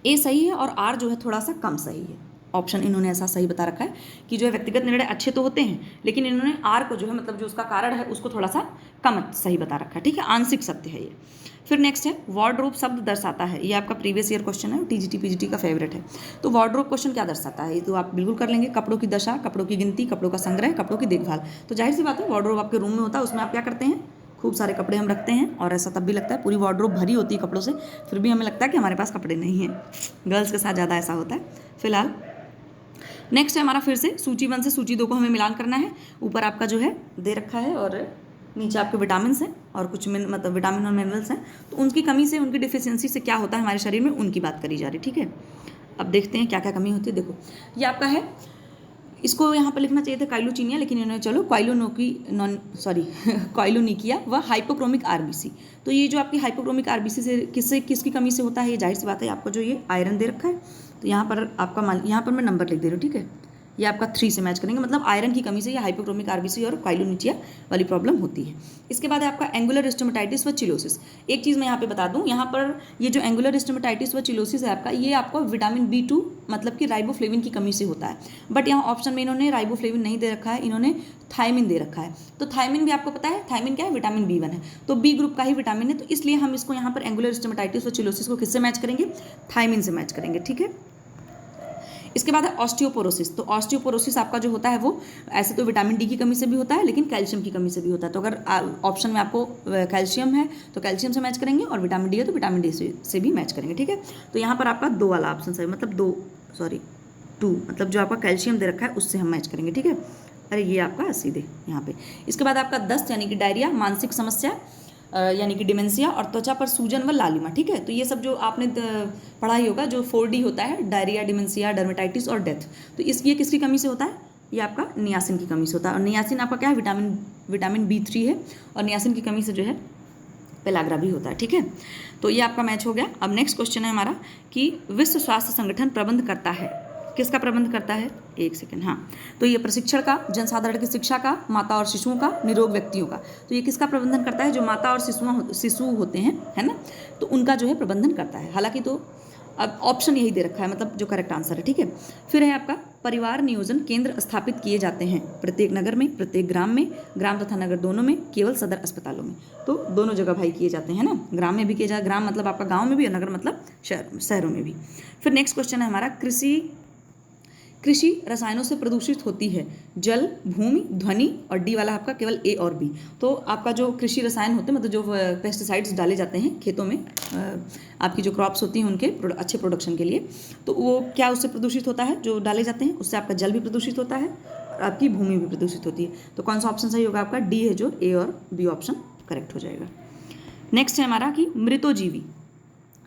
ए सही है और आर जो है थोड़ा सा कम सही है। ऑप्शन इन्होंने ऐसा सही बता रखा है कि जो है व्यक्तिगत निर्णय अच्छे तो होते हैं, लेकिन इन्होंने आर को जो है मतलब जो उसका कारण है उसको थोड़ा सा कम सही बता रखा है। ठीक है, आंशिक सत्य है ये। फिर नेक्स्ट है वार्डरोब शब्द दर्शाता है, ये आपका प्रीवियस ईयर क्वेश्चन है, टीजीटी पीजीटी का फेवरेट है। तो वार्डरोब क्वेश्चन क्या दर्शाता है, ये तो आप बिल्कुल कर लेंगे, कपड़ों की दशा, कपड़ों की गिनती, कपड़ों का संग्रह, कपड़ों की देखभाल। तो जाहिर सी बात है वार्डरोब आपके रूम में होता है, उसमें आप क्या करते हैं, खूब सारे कपड़े हम रखते हैं, और ऐसा तब भी लगता है पूरी वार्डरोब भरी होती है कपड़ों से, फिर भी हमें लगता है कि हमारे पास कपड़े नहीं हैं। गर्ल्स के साथ ज़्यादा ऐसा होता है। फिलहाल नेक्स्ट है हमारा फिर से सूची 1 से सूची 2 को हमें मिलान करना है। ऊपर आपका जो है दे रखा है और नीचे आपके विटामिन हैं और कुछ मतलब विटामिन और मिनरल्स हैं, तो उनकी कमी से, उनकी डिफिशियंसी से क्या होता है हमारे शरीर में, उनकी बात करी जा रही। ठीक है, अब देखते हैं क्या क्या कमी होती है। देखो ये आपका है, इसको यहाँ पर लिखना चाहिए था काइलोचिनिया, लेकिन इन्होंने चलो क्वाइलोनिकिया व हाइपोक्रोमिक आरबीसी। तो ये जो आपकी हाइपोक्रोमिक आरबीसी से किसकी कमी से होता है, ये जाहिर सी बात है आपको जो ये आयरन दे रखा है, तो यहाँ पर आपका यहाँ पर मैं नंबर लिख दे रही हूँ। ठीक है, ये आपका 3 से मैच करेंगे, मतलब आयरन की कमी से ये हाइपोक्रोमिक आरबीसी और क्वाइलोनिचिया वाली प्रॉब्लम होती है। इसके बाद है आपका एंगुलर स्टोमेटाइटिस व चिलोसिस। एक चीज़ मैं यहाँ पे बता दूँ, यहाँ पर ये जो एंगुलर स्टोमेटाइटिस व चिलोसिस है आपका, ये आपको विटामिन B2 मतलब कि राइबोफ्लेविन की कमी से होता है। बट यहाँ ऑप्शन में इन्होंने राइबोफ्लेविन नहीं दे रखा है, इन्होंने थायमिन दे रखा है। तो थायमिन भी आपको पता है, थायमिन क्या है, विटामिन B1 है, तो बी ग्रुप का ही विटामिन है, तो इसलिए हम इसको यहाँ पर एंगुलर स्टोमेटाइटिस व चिलोसिस को किससे मैच करेंगे, थायमिन से मैच करेंगे। ठीक है, इसके बाद है ऑस्टियोपोरोसिस। तो ऑस्टियोपोरोसिस आपका जो होता है वो ऐसे तो विटामिन डी की कमी से भी होता है, लेकिन कैल्शियम की कमी से भी होता है। तो अगर ऑप्शन में आपको कैल्शियम है तो कैल्शियम से मैच करेंगे, और विटामिन डी है तो विटामिन डी से भी मैच करेंगे। ठीक है, तो यहाँ पर आपका 2 वाला ऑप्शन है, मतलब 2 मतलब जो आपका कैल्शियम दे रखा है उससे हम मैच करेंगे। ठीक है, अरे ये आपका सीधे यहाँ पे। इसके बाद आपका दस्त यानी कि डायरिया, मानसिक समस्या यानी कि डिमेंशिया, और त्वचा पर सूजन व लालिमा। ठीक है, तो ये सब जो आपने पढ़ा ही होगा, जो 4D होता है, डायरिया, डिमेंशिया, डर्मेटाइटिस और डेथ। तो ये किसकी कमी से होता है, ये आपका नियासिन की कमी से होता है। और नियासिन आपका क्या है, विटामिन B3 है, और नियासिन की कमी से जो है पेलाग्रा भी होता है। ठीक है, तो ये आपका मैच हो गया। अब नेक्स्ट क्वेश्चन है हमारा कि विश्व स्वास्थ्य संगठन प्रबंध करता है, किसका प्रबंध करता है, एक सेकेंड, हाँ, तो ये प्रशिक्षण का, जनसाधारण की शिक्षा का, माता और शिशुओं का, निरोग व्यक्तियों का। तो ये किसका प्रबंधन करता है, जो माता और शिशु होते हैं, है ना, तो उनका जो है प्रबंधन करता है। हालांकि तो अब ऑप्शन यही दे रखा है, मतलब जो करेक्ट आंसर है। ठीक है, फिर है आपका परिवार नियोजन केंद्र स्थापित किए जाते हैं प्रत्येक नगर में, प्रत्येक ग्राम में, ग्राम तथा नगर दोनों में, केवल सदर अस्पतालों में। तो दोनों जगह भाई किए जाते हैं ना, ग्राम में भी किए जाते, ग्राम मतलब आपका गाँव में भी और नगर मतलब शहरों में भी। फिर नेक्स्ट क्वेश्चन है हमारा कृषि रसायनों से प्रदूषित होती है जल, भूमि, ध्वनि, और डी वाला आपका केवल ए और बी। तो आपका जो कृषि रसायन होते हैं, मतलब जो पेस्टिसाइड्स डाले जाते हैं खेतों में, आपकी जो क्रॉप्स होती हैं उनके अच्छे प्रोडक्शन के लिए, तो वो क्या उससे प्रदूषित होता है, जो डाले जाते हैं उससे आपका जल भी प्रदूषित होता है और आपकी भूमि भी प्रदूषित होती है। तो कौन सा ऑप्शन सही होगा आपका, डी है, जो ए और बी ऑप्शन करेक्ट हो जाएगा। नेक्स्ट है हमारा कि मृतोजीवी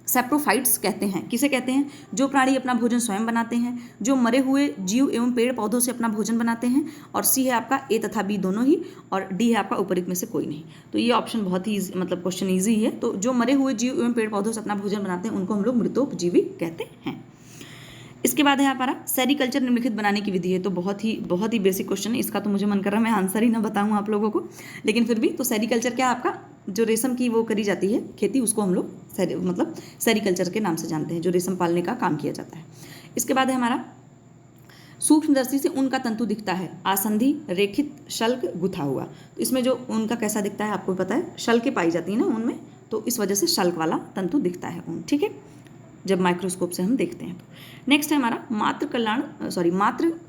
सेप्रोफाइट्स कहते हैं, किसे कहते हैं, जो प्राणी अपना भोजन स्वयं बनाते हैं, जो मरे हुए जीव एवं पेड़ पौधों से अपना भोजन बनाते हैं, और सी है आपका ए तथा बी दोनों ही, और डी है आपका उपरिक्त में से कोई नहीं। तो ये ऑप्शन बहुत ही मतलब क्वेश्चन ईजी है। तो जो मरे हुए जीव एवं पेड़ पौधों से अपना भोजन बनाते हैं उनको हम लोग मृतोपजीवी कहते हैं। इसके बाद है हमारा सेरीकल्चर निम्नलिखित बनाने की विधि है। तो बहुत ही बेसिक क्वेश्चन है, इसका तो मुझे मन कर रहा है मैं आंसर ही ना बताऊं आप लोगों को, लेकिन फिर भी। तो सेरीकल्चर क्या है आपका, जो रेशम की वो करी जाती है खेती, उसको हम लोग मतलब सेरीकल्चर के नाम से जानते हैं, जो रेशम पालने का काम किया जाता है। इसके बाद है हमारा सूक्ष्मदर्शी से ऊन का तंतु दिखता है, आसंधी, रेखित, शल्क, गुथा हुआ। तो इसमें जो ऊन का कैसा दिखता है आपको पता है, शल्कें पाई जाती है ना ऊन में, तो इस वजह से शल्क वाला तंतु दिखता है ऊन, ठीक है, जब माइक्रोस्कोप से हम देखते हैं। तो नेक्स्ट है हमारा मातृ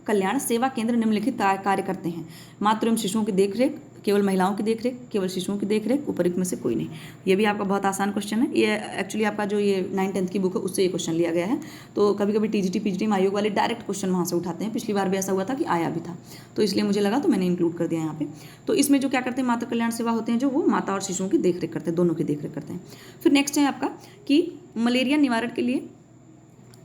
कल्याण सेवा केंद्र निम्नलिखित कार्य करते हैं। मातृ एवं शिशुओं की देखरेख, केवल महिलाओं की देखरेख, केवल शिशुओं की देखरेख, उपयुक्त में से कोई नहीं। ये भी आपका बहुत आसान क्वेश्चन है। ये एक्चुअली आपका जो ये 9th-10th की बुक है उससे ये क्वेश्चन लिया गया है। तो कभी कभी टीजीटी पीजीटी आयोग वाले डायरेक्ट क्वेश्चन वहाँ से उठाते हैं। पिछली बार भी ऐसा हुआ था कि आया भी था, तो इसलिए मुझे लगा तो मैंने इंक्लूड कर दिया यहाँ पे। तो इसमें जो क्या करते हैं, मातृ कल्याण सेवा होते हैं जो, वो माता और शिशुओं की देखरेख करते हैं, दोनों की देखरेख करते हैं। फिर नेक्स्ट है आपका कि मलेरिया निवारण के लिए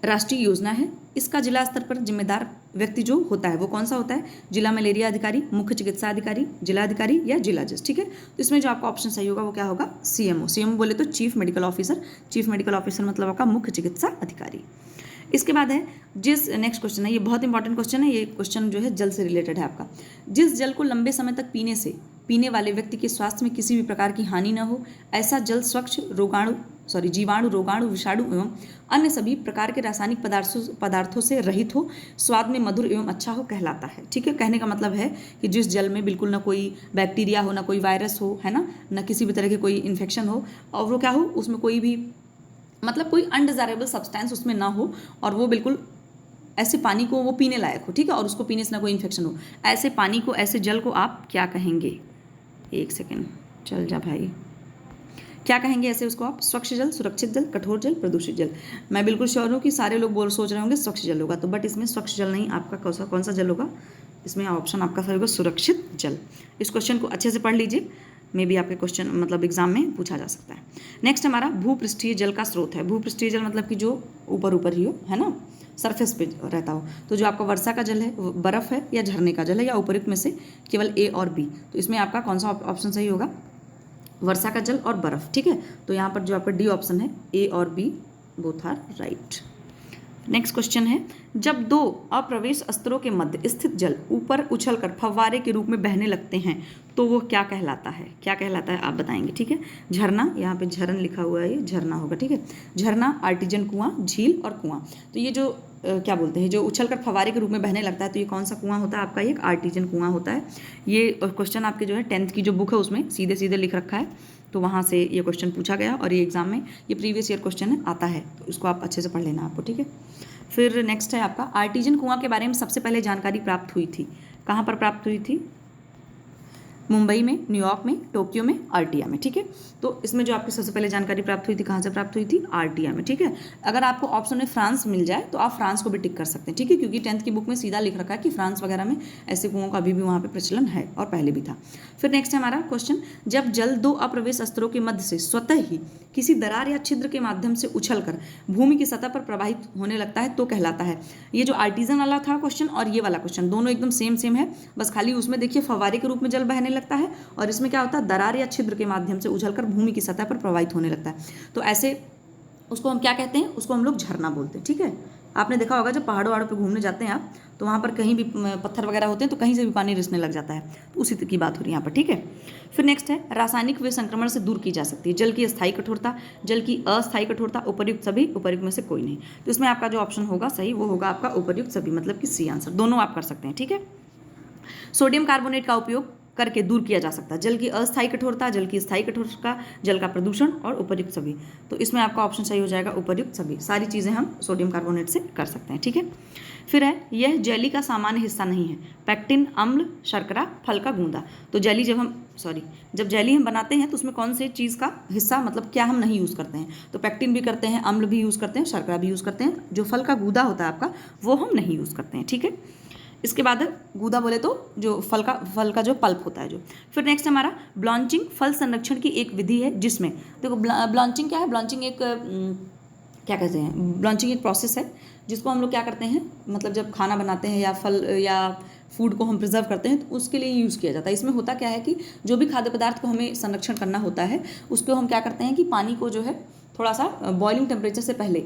राष्ट्रीय योजना है। इसका जिला स्तर पर जिम्मेदार व्यक्ति जो होता है वो कौन सा होता है, जिला मलेरिया अधिकारी, मुख्य चिकित्सा अधिकारी, जिला अधिकारी या जिला जज, ठीक है। तो इसमें जो आपका ऑप्शन सही होगा वो क्या होगा, सीएमओ। सीएमओ बोले तो chief medical officer, chief medical officer मतलब आपका मुख्य चिकित्सा अधिकारी। इसके बाद है नेक्स्ट क्वेश्चन है, ये बहुत इंपॉर्टेंट क्वेश्चन है। ये क्वेश्चन जो है जल से रिलेटेड है आपका। जिस जल को लंबे समय तक पीने वाले व्यक्ति के स्वास्थ्य में किसी भी प्रकार की हानि न हो, ऐसा जल स्वच्छ, जीवाणु, रोगाणु, विषाणु एवं अन्य सभी प्रकार के रासायनिक पदार्थों से रहित हो, स्वाद में मधुर एवं अच्छा हो कहलाता है, ठीक है। कहने का मतलब है कि जिस जल में बिल्कुल ना कोई बैक्टीरिया हो, ना कोई वायरस हो, है ना किसी भी तरह की कोई इन्फेक्शन हो, और वो क्या हो, उसमें कोई भी मतलब कोई अनडिजायरेबल सब्सटेंस उसमें ना हो, और वो बिल्कुल ऐसे पानी को वो पीने लायक हो, ठीक है, और उसको पीने से ना कोई इन्फेक्शन हो, ऐसे पानी को, ऐसे जल को आप क्या कहेंगे, एक सेकेंड चल जा भाई, क्या कहेंगे ऐसे उसको आप, स्वच्छ जल, सुरक्षित जल, कठोर जल, प्रदूषित जल। मैं बिल्कुल श्योर हूँ कि सारे लोग सोच रहे होंगे स्वच्छ जल होगा, तो बट इसमें स्वच्छ जल नहीं, आपका कौन सा जल होगा, इसमें ऑप्शन आपका सही होगा सुरक्षित जल। इस क्वेश्चन को अच्छे से पढ़ लीजिए, मे भी आपके क्वेश्चन मतलब एग्जाम में पूछा जा सकता है। नेक्स्ट हमारा भूपृष्ठीय जल का स्रोत है। भूपृष्ठीय जल मतलब कि जो ऊपर ही हो, है ना, सरफेस पे रहता हो। तो जो आपका वर्षा का जल है, बर्फ है या झरने का जल है, या उपयुक्त में से केवल ए और बी। तो इसमें आपका कौन सा ऑप्शन सही होगा, वर्षा का जल और बर्फ, ठीक है। तो यहाँ पर जो आपका डी ऑप्शन है, ए और B both are right. Next question है, जब दो अप्रवेश स्तरों के मध्य स्थित जल ऊपर उछलकर फव्वारे के रूप में बहने लगते हैं तो वो क्या कहलाता है, क्या कहलाता है आप बताएंगे, ठीक है। झरना, यहाँ पे झरन लिखा हुआ है, ये झरना होगा, ठीक है। झरना, आर्टिजन कुआं, झील और कुआं। तो ये जो क्या बोलते हैं, जो उछलकर फव्वारे के रूप में बहने लगता है, तो ये कौन सा कुआं होता है आपका, एक आर्टिजन कुआं होता है। ये क्वेश्चन आपके जो है 10th की जो बुक है उसमें सीधे सीधे लिख रखा है, तो वहाँ से ये क्वेश्चन पूछा गया, और ये एग्जाम में ये प्रीवियस ईयर क्वेश्चन आता है, तो इसको आप अच्छे से पढ़ लेना आपको, ठीक है। फिर नेक्स्ट है आपका, आर्टिजन कुआं के बारे में सबसे पहले जानकारी प्राप्त हुई थी, कहाँ पर प्राप्त हुई थी, मुंबई में, न्यूयॉर्क में, टोक्यो में, आर्टिया में, ठीक है। तो इसमें जो आपकी सबसे पहले जानकारी प्राप्त हुई थी, कहाँ से प्राप्त हुई थी, आर्टिया में, ठीक है। अगर आपको ऑप्शन में फ्रांस मिल जाए तो आप फ्रांस को भी टिक कर सकते हैं, ठीक है, क्योंकि 10th की बुक में सीधा लिख रखा है कि फ्रांस वगैरह में ऐसे कुओं का अभी भी वहाँ पे प्रचलन है, और पहले भी था। फिर नेक्स्ट है हमारा क्वेश्चन, जब जल दो अप्रवेश स्तरों के मध्य से स्वतः ही किसी दरार या छिद्र के माध्यम से उछलकर भूमि की सतह पर प्रवाहित होने लगता है तो कहलाता है। ये जो आर्टिजन वाला था क्वेश्चन और ये वाला क्वेश्चन दोनों एकदम सेम है, बस खाली उसमें देखिए फव्वारे के रूप में जल बहने लगता है, और इसमें क्या होता है, दरार या छिद्र के माध्यम से उछलकर भूमि की सतह पर प्रवाहित होने लगता है। तो ऐसे उसको हम क्या कहते हैं, उसको हम लोग झरना बोलते हैं, ठीक है। आपने देखा होगा जब पहाड़ों पे घूमने जाते हैं आप, तो वहाँ पर कहीं भी पत्थर वगैरह होते हैं तो कहीं से भी पानी रिसने लग जाता है, तो उसी की बात हो रही है यहाँ पर, ठीक है। फिर नेक्स्ट है, रासायनिक विसंक्रमण से दूर की जा सकती है जल की स्थायी कठोरता, जल की अस्थायी कठोरता, उपर्युक्त सभी, उपर्युक्त में से कोई नहीं। तो इसमें आपका जो ऑप्शन होगा सही वो होगा आपका उपर्युक्त सभी, मतलब कि सी आंसर, दोनों आप कर सकते हैं, ठीक है। सोडियम कार्बोनेट का उपयोग करके दूर किया जा सकता है जल की अस्थायी कठोरता, जल की स्थायी कठोरता, जल का प्रदूषण और उपर्युक्त सभी। तो इसमें आपका ऑप्शन सही हो जाएगा उपर्युक्त सभी, सारी चीज़ें हम सोडियम कार्बोनेट से कर सकते हैं, ठीक है। फिर है, यह जेली का सामान्य हिस्सा नहीं है, पैक्टिन, अम्ल, शर्करा, फल का गूंदा। तो जेली जब जेली हम बनाते हैं तो उसमें कौन से चीज़ का हिस्सा, मतलब क्या हम नहीं यूज़ करते हैं, तो पैक्टिन भी करते हैं, अम्ल भी यूज़ करते हैं, शर्करा भी यूज़ करते हैं, जो फल का गूदा होता है आपका वो हम नहीं यूज़ करते हैं, ठीक है। इसके बाद गूदा बोले तो जो फल का जो पल्प होता है जो। फिर नेक्स्ट हमारा ब्लॉन्चिंग फल संरक्षण की एक विधि है, जिसमें देखो ब्लॉन्चिंग क्या है, ब्लॉन्चिंग एक क्या कहते हैं, ब्लॉन्चिंग एक प्रोसेस है जिसको हम लोग क्या करते हैं, मतलब जब खाना बनाते हैं या फल या फूड को हम प्रिजर्व करते हैं तो उसके लिए यूज़ किया जाता है। इसमें होता क्या है कि जो भी खाद्य पदार्थ को हमें संरक्षण करना होता है उसको हम क्या करते हैं कि पानी को जो है थोड़ा सा बॉइलिंग टेम्परेचर से पहले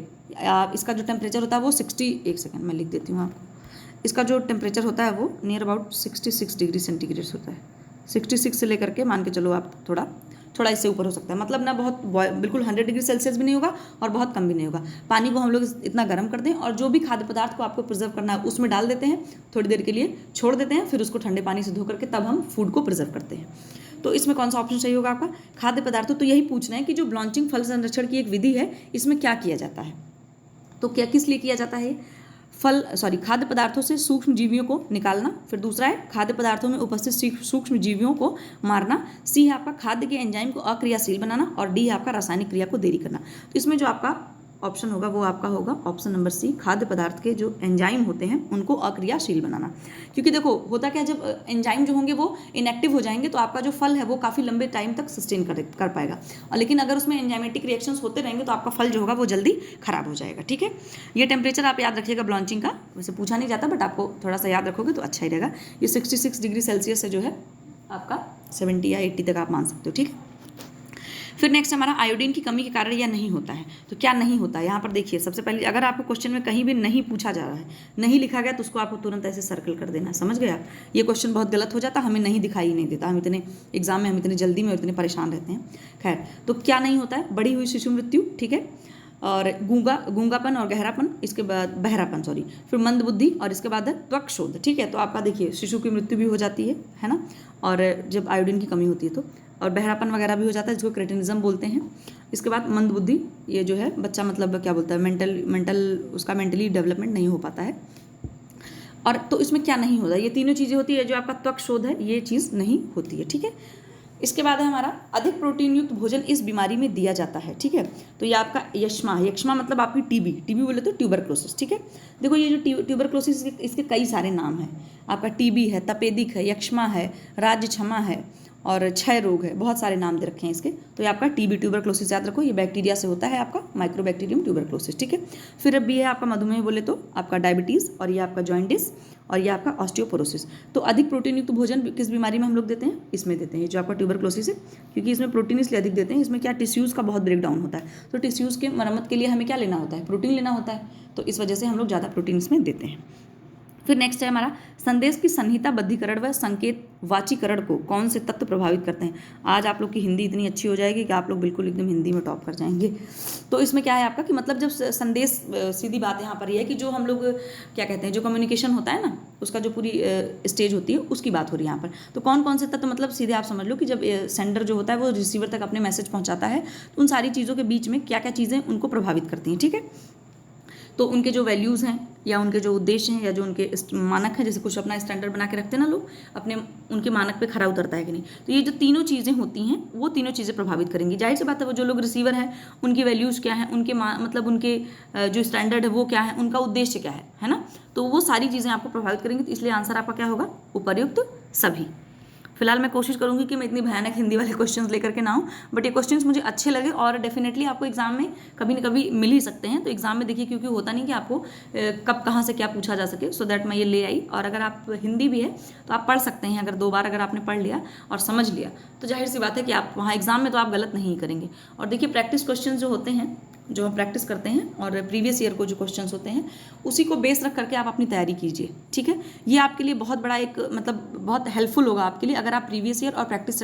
इसका जो टेम्परेचर होता है वो 1 सेकेंड मैं लिख देती हूँ आपको। इसका जो टेम्परेचर होता है वो नियर अबाउट 66 डिग्री सेंटीग्रेड होता है। 66 से लेकर के मान के चलो आप थोड़ा इससे ऊपर हो सकता है, मतलब ना बहुत बिल्कुल 100 डिग्री सेल्सियस भी नहीं होगा और बहुत कम भी नहीं होगा। पानी को हम लोग इतना गर्म करते हैं और जो भी खाद्य पदार्थ को आपको प्रिजर्व करना है उसमें डाल देते हैं, थोड़ी देर के लिए छोड़ देते हैं, फिर उसको ठंडे पानी से धो करके तब हम फूड को प्रिजर्व करते हैं। तो इसमें कौन सा ऑप्शन सही होगा आपका? खाद्य पदार्थों। तो यही पूछना है कि जो ब्लॉन्चिंग फल संरक्षण की एक विधि है इसमें क्या किया जाता है, तो क्या किस लिए किया जाता है? खाद्य पदार्थों से सूक्ष्म जीवियों को निकालना। फिर दूसरा है खाद्य पदार्थों में उपस्थित सूक्ष्म जीवियों को मारना। सी है आपका खाद्य के एंजाइम को अक्रियाशील बनाना। और डी है आपका रासायनिक क्रिया को देरी करना। तो इसमें जो आपका ऑप्शन होगा वो आपका होगा ऑप्शन नंबर सी, खाद्य पदार्थ के जो एंजाइम होते हैं उनको अक्रियाशील बनाना। क्योंकि देखो होता क्या, जब एंजाइम जो होंगे वो इनएक्टिव हो जाएंगे तो आपका जो फल है वो काफ़ी लंबे टाइम तक सस्टेन कर पाएगा, और लेकिन अगर उसमें एंजाइमेटिक रिएक्शंस होते रहेंगे तो आपका फल जो होगा वो जल्दी खराब हो जाएगा। ठीक है, ये टेम्परेचर आप याद रखिएगा ब्लॉन्चिंग का, वैसे पूछा नहीं जाता बट आपको थोड़ा सा याद रखोगे तो अच्छा ही रहेगा। ये 66 डिग्री सेल्सियस से जो है आपका 70 या 80 तक आप मान सकते हो। ठीक है, फिर नेक्स्ट हमारा आयोडीन की कमी के कारण यह नहीं होता है। तो क्या नहीं होता है यहाँ पर देखिए, सबसे पहले अगर आपको क्वेश्चन में कहीं भी नहीं पूछा जा रहा है, नहीं लिखा गया, तो उसको आपको तुरंत ऐसे सर्कल कर देना। समझ गए आप? ये क्वेश्चन बहुत गलत हो जाता, हमें नहीं दिखाई नहीं देता, हम इतने एग्जाम में हम इतने जल्दी में इतने परेशान रहते हैं। खैर, तो क्या नहीं होता है? बढ़ी हुई शिशु मृत्यु, ठीक है, और गूंगापन और गहरापन, इसके बाद बहरापन फिर मंद बुद्धि, और इसके बाद है त्वक शोध। ठीक है, तो आपका देखिए शिशु की मृत्यु भी हो जाती है ना, और जब आयोडीन की कमी होती है तो, और बहरापन वगैरह भी हो जाता है जिसको क्रेटिनिज्म बोलते हैं। इसके बाद मंद बुद्धि, ये जो है बच्चा मतलब क्या बोलता है, उसका मेंटली डेवलपमेंट नहीं हो पाता है। और तो इसमें क्या नहीं होता? ये तीनों चीज़ें होती है। जो आपका त्वक शोध है ये चीज़ नहीं होती है। ठीक है, इसके बाद है हमारा अधिक प्रोटीन युक्त भोजन इस बीमारी में दिया जाता है। ठीक है, तो ये आपका यक्ष्मा मतलब आपकी टीबी बोले तो ट्यूबरक्लोसिस। ठीक है, देखो ये जो ट्यूबरक्लोसिस इसके कई सारे नाम हैं। आपका टीबी है, तपेदिक है, यक्ष्मा है, राज्यक्षमा है और क्षय रोग है, बहुत सारे नाम दे रखे हैं इसके। तो ये आपका टीबी ट्यूबरक्लोसिस याद रखो, ये बैक्टीरिया से होता है, आपका माइक्रोबैक्टीरियम ट्यूबरक्लोसिस। ठीक है, फिर अब ये है आपका मधुमेह बोले तो आपका डायबिटीज़, और ये आपका जॉइंटिस, और ये आपका ऑस्टियोपोरोसिस। तो अधिक प्रोटीन युक्त भोजन किस बीमारी में हम लोग देते हैं? इसमें देते हैं, जो आपका ट्यूबरक्लोसिस है, क्योंकि इसमें प्रोटीन इसलिए अधिक देते हैं, इसमें क्या टिश्यूज़ का बहुत ब्रेकडाउन होता है। तो टिश्यूज़ के मरम्मत के लिए हमें क्या लेना होता है? प्रोटीन लेना होता है, तो इस वजह से हम लोग ज़्यादा प्रोटीन इसमें देते हैं। फिर नेक्स्ट है हमारा संदेश की संहिता बद्धीकरण व संकेत वाचीकरण को कौन से तत्व प्रभावित करते हैं? आज आप लोग की हिंदी इतनी अच्छी हो जाएगी कि आप लोग बिल्कुल एकदम हिंदी में टॉप कर जाएंगे। तो इसमें क्या है आपका कि मतलब जब संदेश, सीधी बात यहाँ पर यह है कि जो हम लोग क्या कहते हैं, जो कम्युनिकेशन होता है ना, उसका जो पूरी स्टेज होती है उसकी बात हो रही है यहाँ पर। तो कौन कौन से तत्व, मतलब सीधे आप समझ लो कि जब सेंडर जो होता है वो रिसीवर तक अपने मैसेज पहुँचाता है तो उन सारी चीज़ों के बीच में क्या क्या चीज़ें उनको प्रभावित करती हैं। ठीक है, तो उनके जो वैल्यूज़ हैं या उनके जो उद्देश्य हैं या जो उनके मानक हैं, जैसे कुछ अपना स्टैंडर्ड बना के रखते हैं ना लोग अपने, उनके मानक पे खरा उतरता है कि नहीं, तो ये जो तीनों चीज़ें होती हैं वो तीनों चीज़ें प्रभावित करेंगी। जाहिर सी बात है, वो जो लोग रिसीवर हैं उनकी वैल्यूज़ क्या हैं, उनके मतलब उनके जो स्टैंडर्ड है वो क्या है, उनका उद्देश्य क्या है ना, तो वो सारी चीज़ें आपको प्रभावित करेंगी। तो इसलिए आंसर आपका क्या होगा? उपर्युक्त सभी। फिलहाल मैं कोशिश करूंगी कि मैं इतनी भयानक हिंदी वाले क्वेश्चंस लेकर के ना आऊँ, बट ये क्वेश्चंस मुझे अच्छे लगे और डेफिनेटली आपको एग्जाम में कभी न कभी मिल ही सकते हैं। तो एग्जाम में देखिए, क्योंकि होता नहीं कि आपको कब कहाँ से क्या पूछा जा सके, सो दैट मैं ये ले आई। और अगर आप हिंदी भी है तो आप पढ़ सकते हैं, अगर 2 बार अगर आपने पढ़ लिया और समझ लिया तो जाहिर सी बात है कि आप वहाँ एग्जाम में तो आप गलत नहीं करेंगे। और देखिए प्रैक्टिस क्वेश्चन जो होते हैं, जो हम प्रैक्टिस करते हैं, और प्रीवियस ईयर को जो क्वेश्चंस होते हैं उसी को बेस रख करके आप अपनी तैयारी कीजिए। ठीक है, ये आपके लिए बहुत बड़ा एक मतलब बहुत हेल्पफुल होगा आपके लिए, अगर आप प्रीवियस ईयर और प्रैक्टिस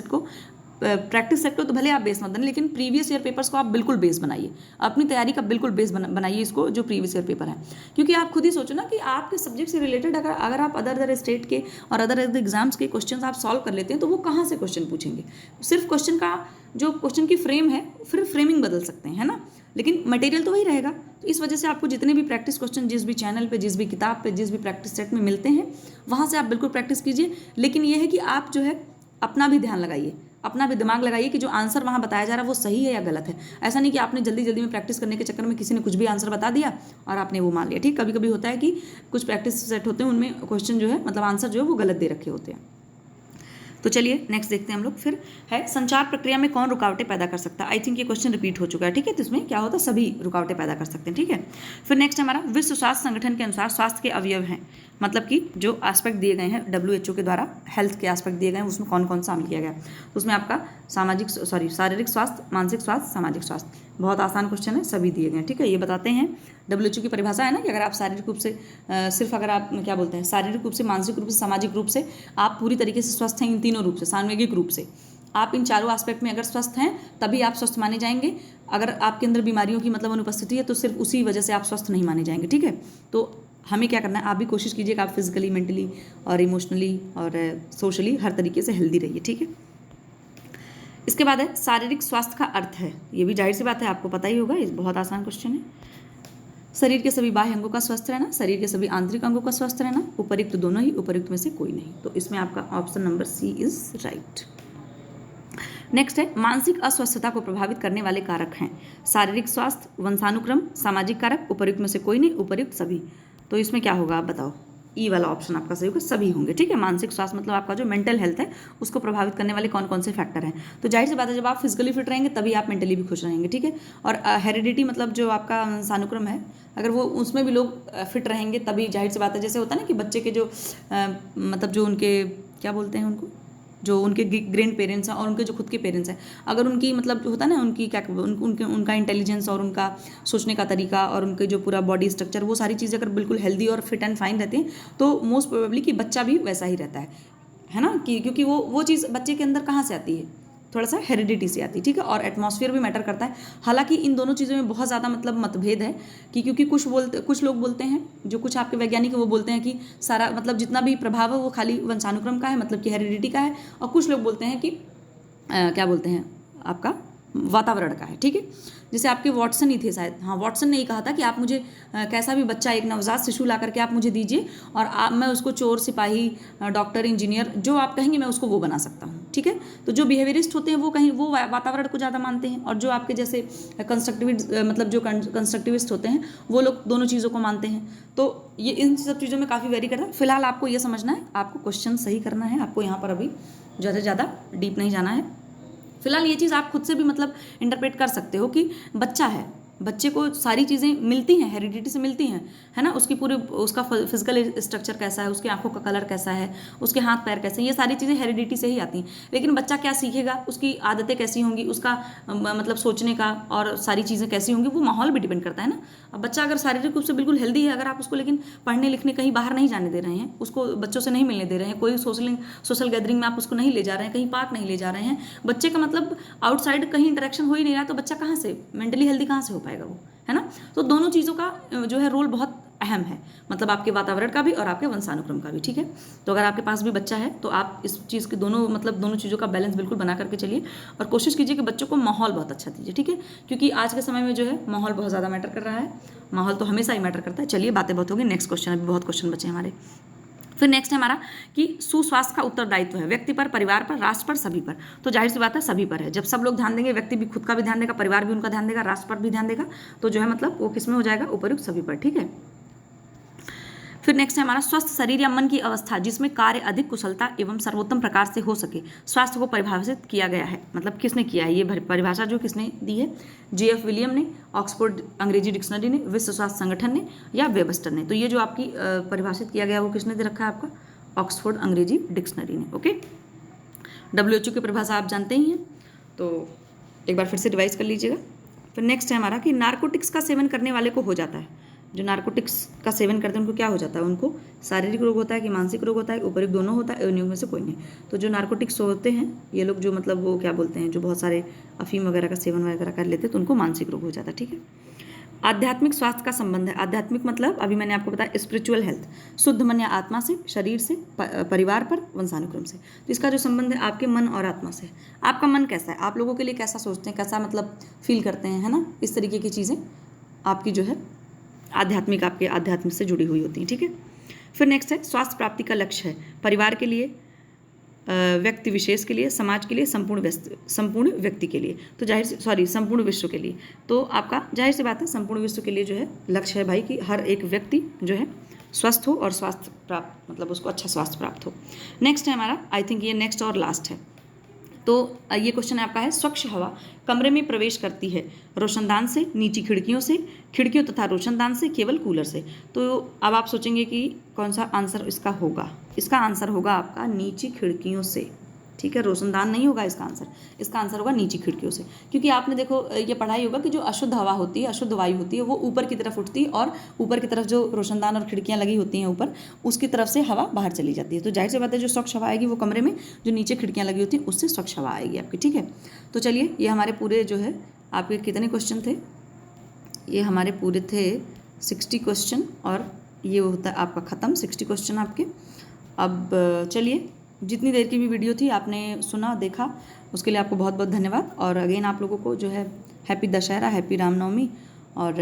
सेट को तो भले आप बेस मत दें, लेकिन प्रीवियस ईयर पेपर्स को आप बिल्कुल बेस बनाइए, अपनी तैयारी का बिल्कुल बेस बनाइए इसको, जो प्रीवियस ईयर पेपर है। क्योंकि आप खुद ही सोचो ना कि आपके सब्जेक्ट से रिलेटेड अगर आप अदर स्टेट के और अदर एग्जाम्स के क्वेश्चन आप सॉल्व कर लेते हैं तो वो कहाँ से क्वेश्चन पूछेंगे? सिर्फ क्वेश्चन का जो क्वेश्चन की फ्रेम है, फिर फ्रेमिंग बदल सकते हैं, है ना, लेकिन मटेरियल तो वही रहेगा। तो इस वजह से आपको जितने भी प्रैक्टिस क्वेश्चन जिस भी चैनल पे, जिस भी किताब पे, जिस भी प्रैक्टिस सेट में मिलते हैं, वहाँ से आप बिल्कुल प्रैक्टिस कीजिए। लेकिन ये है कि आप जो है अपना भी ध्यान लगाइए, अपना भी दिमाग लगाइए कि जो आंसर वहाँ बताया जा रहा है वो सही है या गलत है। ऐसा नहीं कि आपने जल्दी जल्दी में प्रैक्टिस करने के चक्कर में किसी ने कुछ भी आंसर बता दिया और आपने वो मान लिया। ठीक, कभी कभी होता है कि कुछ प्रैक्टिस सेट होते हैं उनमें क्वेश्चन जो है मतलब आंसर जो है वो गलत दे रखे होते हैं। तो चलिए नेक्स्ट देखते हैं हम लोग। फिर है संचार प्रक्रिया में कौन रुकावटें पैदा कर सकता है? आई थिंक ये क्वेश्चन रिपीट हो चुका है। ठीक है, तो इसमें क्या होता है, सभी रुकावटें पैदा कर सकते हैं। ठीक है, फिर नेक्स्ट हमारा विश्व स्वास्थ्य संगठन के अनुसार स्वास्थ्य के अवयव हैं मतलब कि जो एस्पेक्ट दिए गए हैं WHO के द्वारा हेल्थ के एस्पेक्ट दिए गए हैं उसमें कौन कौन शामिल किया गया है। तो उसमें आपका शारीरिक स्वास्थ्य, मानसिक स्वास्थ्य, सामाजिक स्वास्थ्य, बहुत आसान क्वेश्चन है, सभी दिए गए हैं। ठीक है, ये बताते हैं WHO की परिभाषा है ना कि अगर आप शारीरिक रूप से सिर्फ अगर आप क्या बोलते हैं शारीरिक रूप से, मानसिक रूप से, सामाजिक रूप से आप पूरी तरीके से स्वस्थ हैं, इन तीनों रूप से, सामूहिक रूप से आप इन चारों एस्पेक्ट में अगर स्वस्थ हैं तभी आप स्वस्थ माने जाएंगे। अगर आपके अंदर बीमारियों की मतलब अनुपस्थिति है तो सिर्फ उसी वजह से आप स्वस्थ नहीं माने जाएंगे। ठीक है, तो हमें क्या करना है, आप भी कोशिश कीजिए कि आप फिजिकली, मेंटली और इमोशनली और सोशली हर तरीके से हेल्दी रहिए। ठीक है, इसके बाद है शारीरिक स्वास्थ्य का अर्थ है। ये भी जाहिर सी बात है आपको पता ही होगा, ये बहुत आसान क्वेश्चन है। शरीर के सभी बाह्य अंगों का स्वस्थ रहना, शरीर के सभी आंतरिक अंगों का स्वस्थ रहना, उपयुक्त दोनों ही, उपयुक्त में से कोई नहीं। तो इसमें आपका option number C is right. Next है मानसिक अस्वस्थता को प्रभावित करने वाले कारक हैं। शारीरिक स्वास्थ्य, वंशानुक्रम, सामाजिक कारक, उपयुक्त में से कोई नहीं, उपयुक्त सभी। तो इसमें क्या होगा आप बताओ, ई वाला ऑप्शन आपका सही होगा, सभी होंगे। ठीक है, मानसिक स्वास्थ्य मतलब आपका जो मेंटल हेल्थ है उसको प्रभावित करने वाले कौन कौन से फैक्टर हैं। तो जाहिर सी बात है जब आप फिजिकली फिट रहेंगे तभी आप मेंटली भी खुश रहेंगे। ठीक है, और हेरिडिटी मतलब जो आपका वंशानुक्रम है, अगर वो उसमें भी लोग फिट रहेंगे तभी जाहिर सी बात है, जैसे होता है ना कि बच्चे के जो मतलब जो उनके क्या बोलते हैं उनको, जो उनके ग्रैंड पेरेंट्स हैं और उनके जो खुद के पेरेंट्स हैं, अगर उनकी मतलब होता है ना उनकी क्या उनका इंटेलिजेंस और उनका सोचने का तरीका और उनके जो पूरा बॉडी स्ट्रक्चर, वो सारी चीज़ें अगर बिल्कुल हेल्दी और फिट एंड फाइन रहती हैं तो मोस्ट प्रोबेबली कि बच्चा भी वैसा ही रहता है ना, कि क्योंकि वो चीज़ बच्चे के अंदर कहाँ से आती है, थोड़ा सा हेरिडिटी से आती है। ठीक है, और एटमॉस्फेयर भी मैटर करता है। हालांकि इन दोनों चीज़ों में बहुत ज़्यादा मतलब मतभेद है कि क्योंकि कुछ लोग बोलते हैं, जो कुछ आपके वैज्ञानिक है वो बोलते हैं कि सारा मतलब जितना भी प्रभाव है वो खाली वंशानुक्रम का है, मतलब कि हेरिडिटी का है, और कुछ लोग बोलते हैं कि क्या बोलते हैं आपका वातावरण का है। ठीक है, जैसे आपके वॉटसन ही थे शायद, हाँ वॉटसन ने ही कहा था कि आप मुझे कैसा भी बच्चा, एक नवजात शिशु ला करके आप मुझे दीजिए और मैं उसको चोर, सिपाही, डॉक्टर, इंजीनियर, जो आप कहेंगे मैं उसको वो बना सकता हूँ। ठीक है, तो जो बिहेवियरिस्ट होते हैं वो वातावरण को ज़्यादा मानते हैं, और जो आपके जैसे मतलब जो कंस्ट्रक्टिविस्ट होते हैं वो लोग दोनों चीज़ों को मानते हैं। तो ये इन सब चीज़ों में काफ़ी वेरी करता है। फिलहाल आपको ये समझना है, आपको क्वेश्चन सही करना है, आपको यहाँ पर अभी ज़्यादा डीप नहीं जाना है। फिलहाल ये चीज़ आप खुद से भी मतलब इंटरप्रेट कर सकते हो कि बच्चा है, बच्चे को सारी चीज़ें मिलती हैं, हेरिडिटी से मिलती हैं, है ना, उसकी पूरी उसका फिजिकल स्ट्रक्चर कैसा है, उसकी आंखों का कलर कैसा है, उसके हाथ पैर कैसे हैं, ये सारी चीज़ें हेरिडिटी से ही आती हैं। लेकिन बच्चा क्या सीखेगा, उसकी आदतें कैसी होंगी, उसका मतलब सोचने का और सारी चीज़ें कैसी होंगी, वो माहौल भी डिपेंड करता है ना। अब बच्चा अगर शारीरिक रूप से बिल्कुल हेल्दी है, अगर आप उसको लेकिन पढ़ने लिखने कहीं बाहर नहीं जाने दे रहे हैं, उसको बच्चों से नहीं मिलने दे रहे हैं, कोई सोशल गैदरिंग में आप उसको नहीं ले जा रहे हैं, कहीं पार्क नहीं ले जा रहे हैं, बच्चे का मतलब आउटसाइड कहीं इंटरेक्शन हो ही नहीं रहा, तो बच्चा कहाँ से मेंटली हेल्दी कहाँ से हो पाएगा वो, है ना। तो दोनों चीज़ों का जो है रोल बहुत अहम है, मतलब आपके वातावरण का भी और आपके वंशानुक्रम का भी। ठीक है, तो अगर आपके पास भी बच्चा है तो आप इस चीज़ के दोनों चीज़ों का बैलेंस बिल्कुल बना करके चलिए और कोशिश कीजिए कि बच्चों को माहौल बहुत अच्छा दीजिए। ठीक है, क्योंकि आज के समय में जो है माहौल बहुत ज़्यादा मैटर कर रहा है, माहौल तो हमेशा ही मैटर करता है। चलिए बातें बहुत होगी, नेक्स्ट क्वेश्चन, अभी बहुत क्वेश्चन बचे हमारे। फिर नेक्स्ट है हमारा कि सुस्वास्थ्य का उत्तरदायित्व है व्यक्ति पर, परिवार पर, राष्ट्र पर, सभी पर। तो जाहिर सी बात है सभी पर है। जब सब लोग ध्यान देंगे, व्यक्ति भी खुद का भी ध्यान देगा, परिवार भी उनका ध्यान देगा, राष्ट्र पर भी ध्यान देगा, तो जो है मतलब वो किस में हो जाएगा, उपयुक्त सभी पर। ठीक है, फिर नेक्स्ट है हमारा स्वस्थ शरीर या मन की अवस्था जिसमें कार्य अधिक कुशलता एवं सर्वोत्तम प्रकार से हो सके। स्वास्थ्य को परिभाषित किया गया है, मतलब किसने किया है ये परिभाषा, जो किसने दी है, J.F. विलियम ने, ऑक्सफोर्ड अंग्रेजी डिक्शनरी ने, विश्व स्वास्थ्य संगठन ने, या वेबस्टर ने। तो ये जो आपकी परिभाषित किया गया वो किसने दे रखा है, आपका ऑक्सफोर्ड अंग्रेजी डिक्शनरी ने। ओके, WHO की परिभाषा आप जानते ही हैं, तो एक बार फिर से रिवाइज कर लीजिएगा। फिर नेक्स्ट है हमारा कि नारकोटिक्स का सेवन करने वाले को हो जाता है, जो नारकोटिक्स का सेवन करते हैं उनको क्या हो जाता है, उनको शारीरिक रोग होता है कि मानसिक रोग होता है, उपयुक्त दोनों होता है, इन्हीं में से कोई नहीं। तो जो नारकोटिक्स होते हैं ये लोग जो मतलब वो क्या बोलते हैं, जो बहुत सारे अफीम वगैरह का सेवन वगैरह कर लेते हैं तो उनको मानसिक रोग हो जाता है। ठीक है, आध्यात्मिक स्वास्थ्य का संबंध है। आध्यात्मिक मतलब अभी मैंने आपको बताया स्पिरिचुअल हेल्थ, शुद्ध मन या आत्मा से, शरीर से, परिवार पर, वंशानुक्रम से। तो इसका जो संबंध है आपके मन और आत्मा से। आपका मन कैसा है, आप लोगों के लिए कैसा सोचते हैं, कैसा मतलब फील करते हैं, है ना, इस तरीके की चीज़ें आपकी जो है आध्यात्मिक, आपके आध्यात्म से जुड़ी हुई होती हैं। ठीक है, फिर नेक्स्ट है स्वास्थ्य प्राप्ति का लक्ष्य है परिवार के लिए, व्यक्ति विशेष के लिए, समाज के लिए, संपूर्ण व्यक्ति के लिए, तो संपूर्ण विश्व के लिए। तो आपका जाहिर सी बात है संपूर्ण विश्व के लिए जो है लक्ष्य है भाई कि हर एक व्यक्ति जो है स्वस्थ हो और स्वास्थ्य प्राप्त, मतलब उसको अच्छा स्वास्थ्य प्राप्त हो। नेक्स्ट है हमारा, आई थिंक ये नेक्स्ट और लास्ट है, तो ये क्वेश्चन आपका है स्वच्छ हवा कमरे में प्रवेश करती है रोशनदान से, नीची खिड़कियों से, खिड़कियों तथा रोशनदान से, केवल कूलर से। तो अब आप सोचेंगे कि कौन सा आंसर इसका होगा? इसका आंसर होगा आपका नीची खिड़कियों से, ठीक है, रोशनदान नहीं होगा इसका आंसर। इसका आंसर होगा नीची खिड़कियों से, क्योंकि आपने देखो ये पढ़ा ही होगा कि जो अशुद्ध हवा होती है, अशुद्ध वायु होती है, वो ऊपर की तरफ उठती है और ऊपर की तरफ जो रोशनदान और खिड़कियाँ लगी होती हैं ऊपर, उसकी तरफ से हवा बाहर चली जाती है। तो जाहिर सी बात है जो स्वच्छ हवा आएगी वो कमरे में जो नीचे खिड़कियाँ लगी होती हैं उससे स्वच्छ हवा आएगी आपकी, ठीक है। तो चलिए, ये हमारे पूरे जो है आपके कितने क्वेश्चन थे? ये हमारे पूरे थे 60 क्वेश्चन, और ये होता है आपका ख़त्म 60 क्वेश्चन आपके। अब चलिए, जितनी देर की भी वीडियो थी आपने सुना देखा, उसके लिए आपको बहुत बहुत धन्यवाद। और अगेन आप लोगों को जो है हैप्पी दशहरा, हैप्पी रामनवमी, और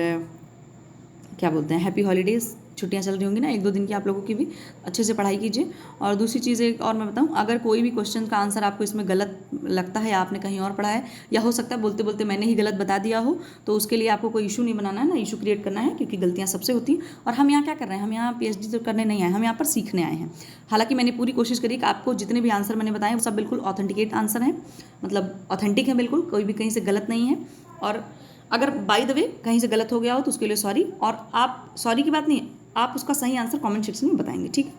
क्या बोलते हैं, हैप्पी हॉलीडेज़। छुट्टियां चल रही होंगी ना 1-2 दिन की, आप लोगों की भी अच्छे से पढ़ाई कीजिए। और दूसरी चीज़ एक और मैं बताऊं, अगर कोई भी क्वेश्चन का आंसर आपको इसमें गलत लगता है या आपने कहीं और पढ़ा है, या हो सकता है बोलते बोलते मैंने ही गलत बता दिया हो, तो उसके लिए आपको कोई इशू नहीं बनाना है ना, इशू क्रिएट करना है, क्योंकि गलतियां सबसे होती हैं। और हम यहाँ क्या कर रहे हैं, हम यहाँ PhD तो करने नहीं आए, हम यहाँ पर सीखने आए हैं। हालांकि मैंने पूरी कोशिश करी कि आपको जितने भी आंसर मैंने बताए वो सब बिल्कुल ऑथेंटिकेट आंसर हैं, मतलब ऑथेंटिक है बिल्कुल, कोई भी कहीं से गलत नहीं है। और अगर बाय द वे कहीं से गलत हो गया हो तो उसके लिए सॉरी, और आप सॉरी की बात नहीं है, आप उसका सही आंसर कमेंट सेक्शन में बताएंगे, ठीक है।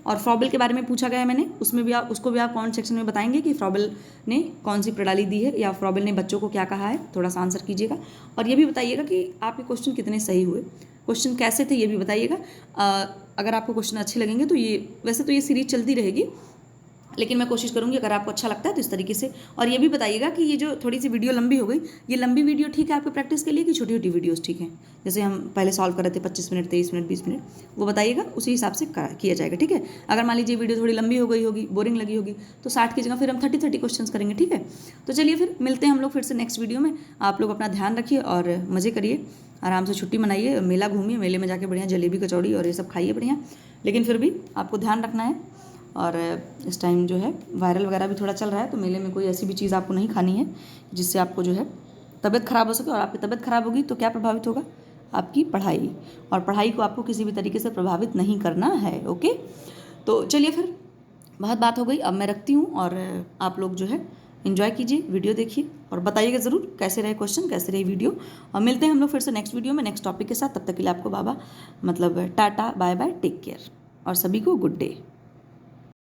और फ्रॉबल के बारे में पूछा गया है मैंने, उसमें भी उसको भी आप कमेंट सेक्शन में बताएंगे कि फ्रॉबल ने कौन सी प्रणाली दी है, या फ्रॉबल ने बच्चों को क्या कहा है, थोड़ा सा आंसर कीजिएगा। और ये भी बताइएगा कि आपके क्वेश्चन कितने सही हुए, क्वेश्चन कैसे थे ये भी बताइएगा। अगर आपको क्वेश्चन अच्छे लगेंगे तो ये, वैसे तो ये सीरीज चलती रहेगी, लेकिन मैं कोशिश करूंगी अगर आपको अच्छा लगता है तो इस तरीके से। और ये भी बताइएगा कि ये जो थोड़ी सी वीडियो लंबी हो गई, ये लंबी वीडियो ठीक है आपके प्रैक्टिस के लिए कि छोटी छोटी वीडियोस ठीक है? जैसे हम पहले सॉल्व कर रहे थे 25 मिनट, 23 मिनट, 20 मिनट, वो बताइएगा, उसी हिसाब से किया जाएगा, ठीक है। अगर मान लीजिए वीडियो थोड़ी लंबी हो गई होगी, बोरिंग लगी होगी, तो 60 की जगह फिर हम 30 क्वेश्चन करेंगे, ठीक है। तो चलिए फिर मिलते हैं हम लोग फिर से नेक्स्ट वीडियो में। आप लोग अपना ध्यान रखिए और मज़े करिए, आराम से छुट्टी मनाइए, मेला घूमिए, मेले में जाके बढ़िया जलेबी कचौड़ी और ये सब खाइए बढ़िया। लेकिन फिर भी आपको ध्यान रखना है, और इस टाइम जो है वायरल वगैरह भी थोड़ा चल रहा है, तो मेले में कोई ऐसी भी चीज़ आपको नहीं खानी है जिससे आपको जो है तबीयत ख़राब हो सके। और आपकी तबीयत ख़राब होगी तो क्या प्रभावित होगा? आपकी पढ़ाई, और पढ़ाई को आपको किसी भी तरीके से प्रभावित नहीं करना है, ओके। तो चलिए फिर, बहुत बात हो गई, अब मैं रखती हूँ, और आप लोग जो है एंजॉय कीजिए, वीडियो देखिए और बताइएगा ज़रूर कैसे रहे क्वेश्चन, कैसे रही वीडियो। और मिलते हैं हम लोग फिर से नेक्स्ट वीडियो में नेक्स्ट टॉपिक के साथ। तब तक के लिए आपको बाबा मतलब tata bye bye, take care, और सभी को गुड डे।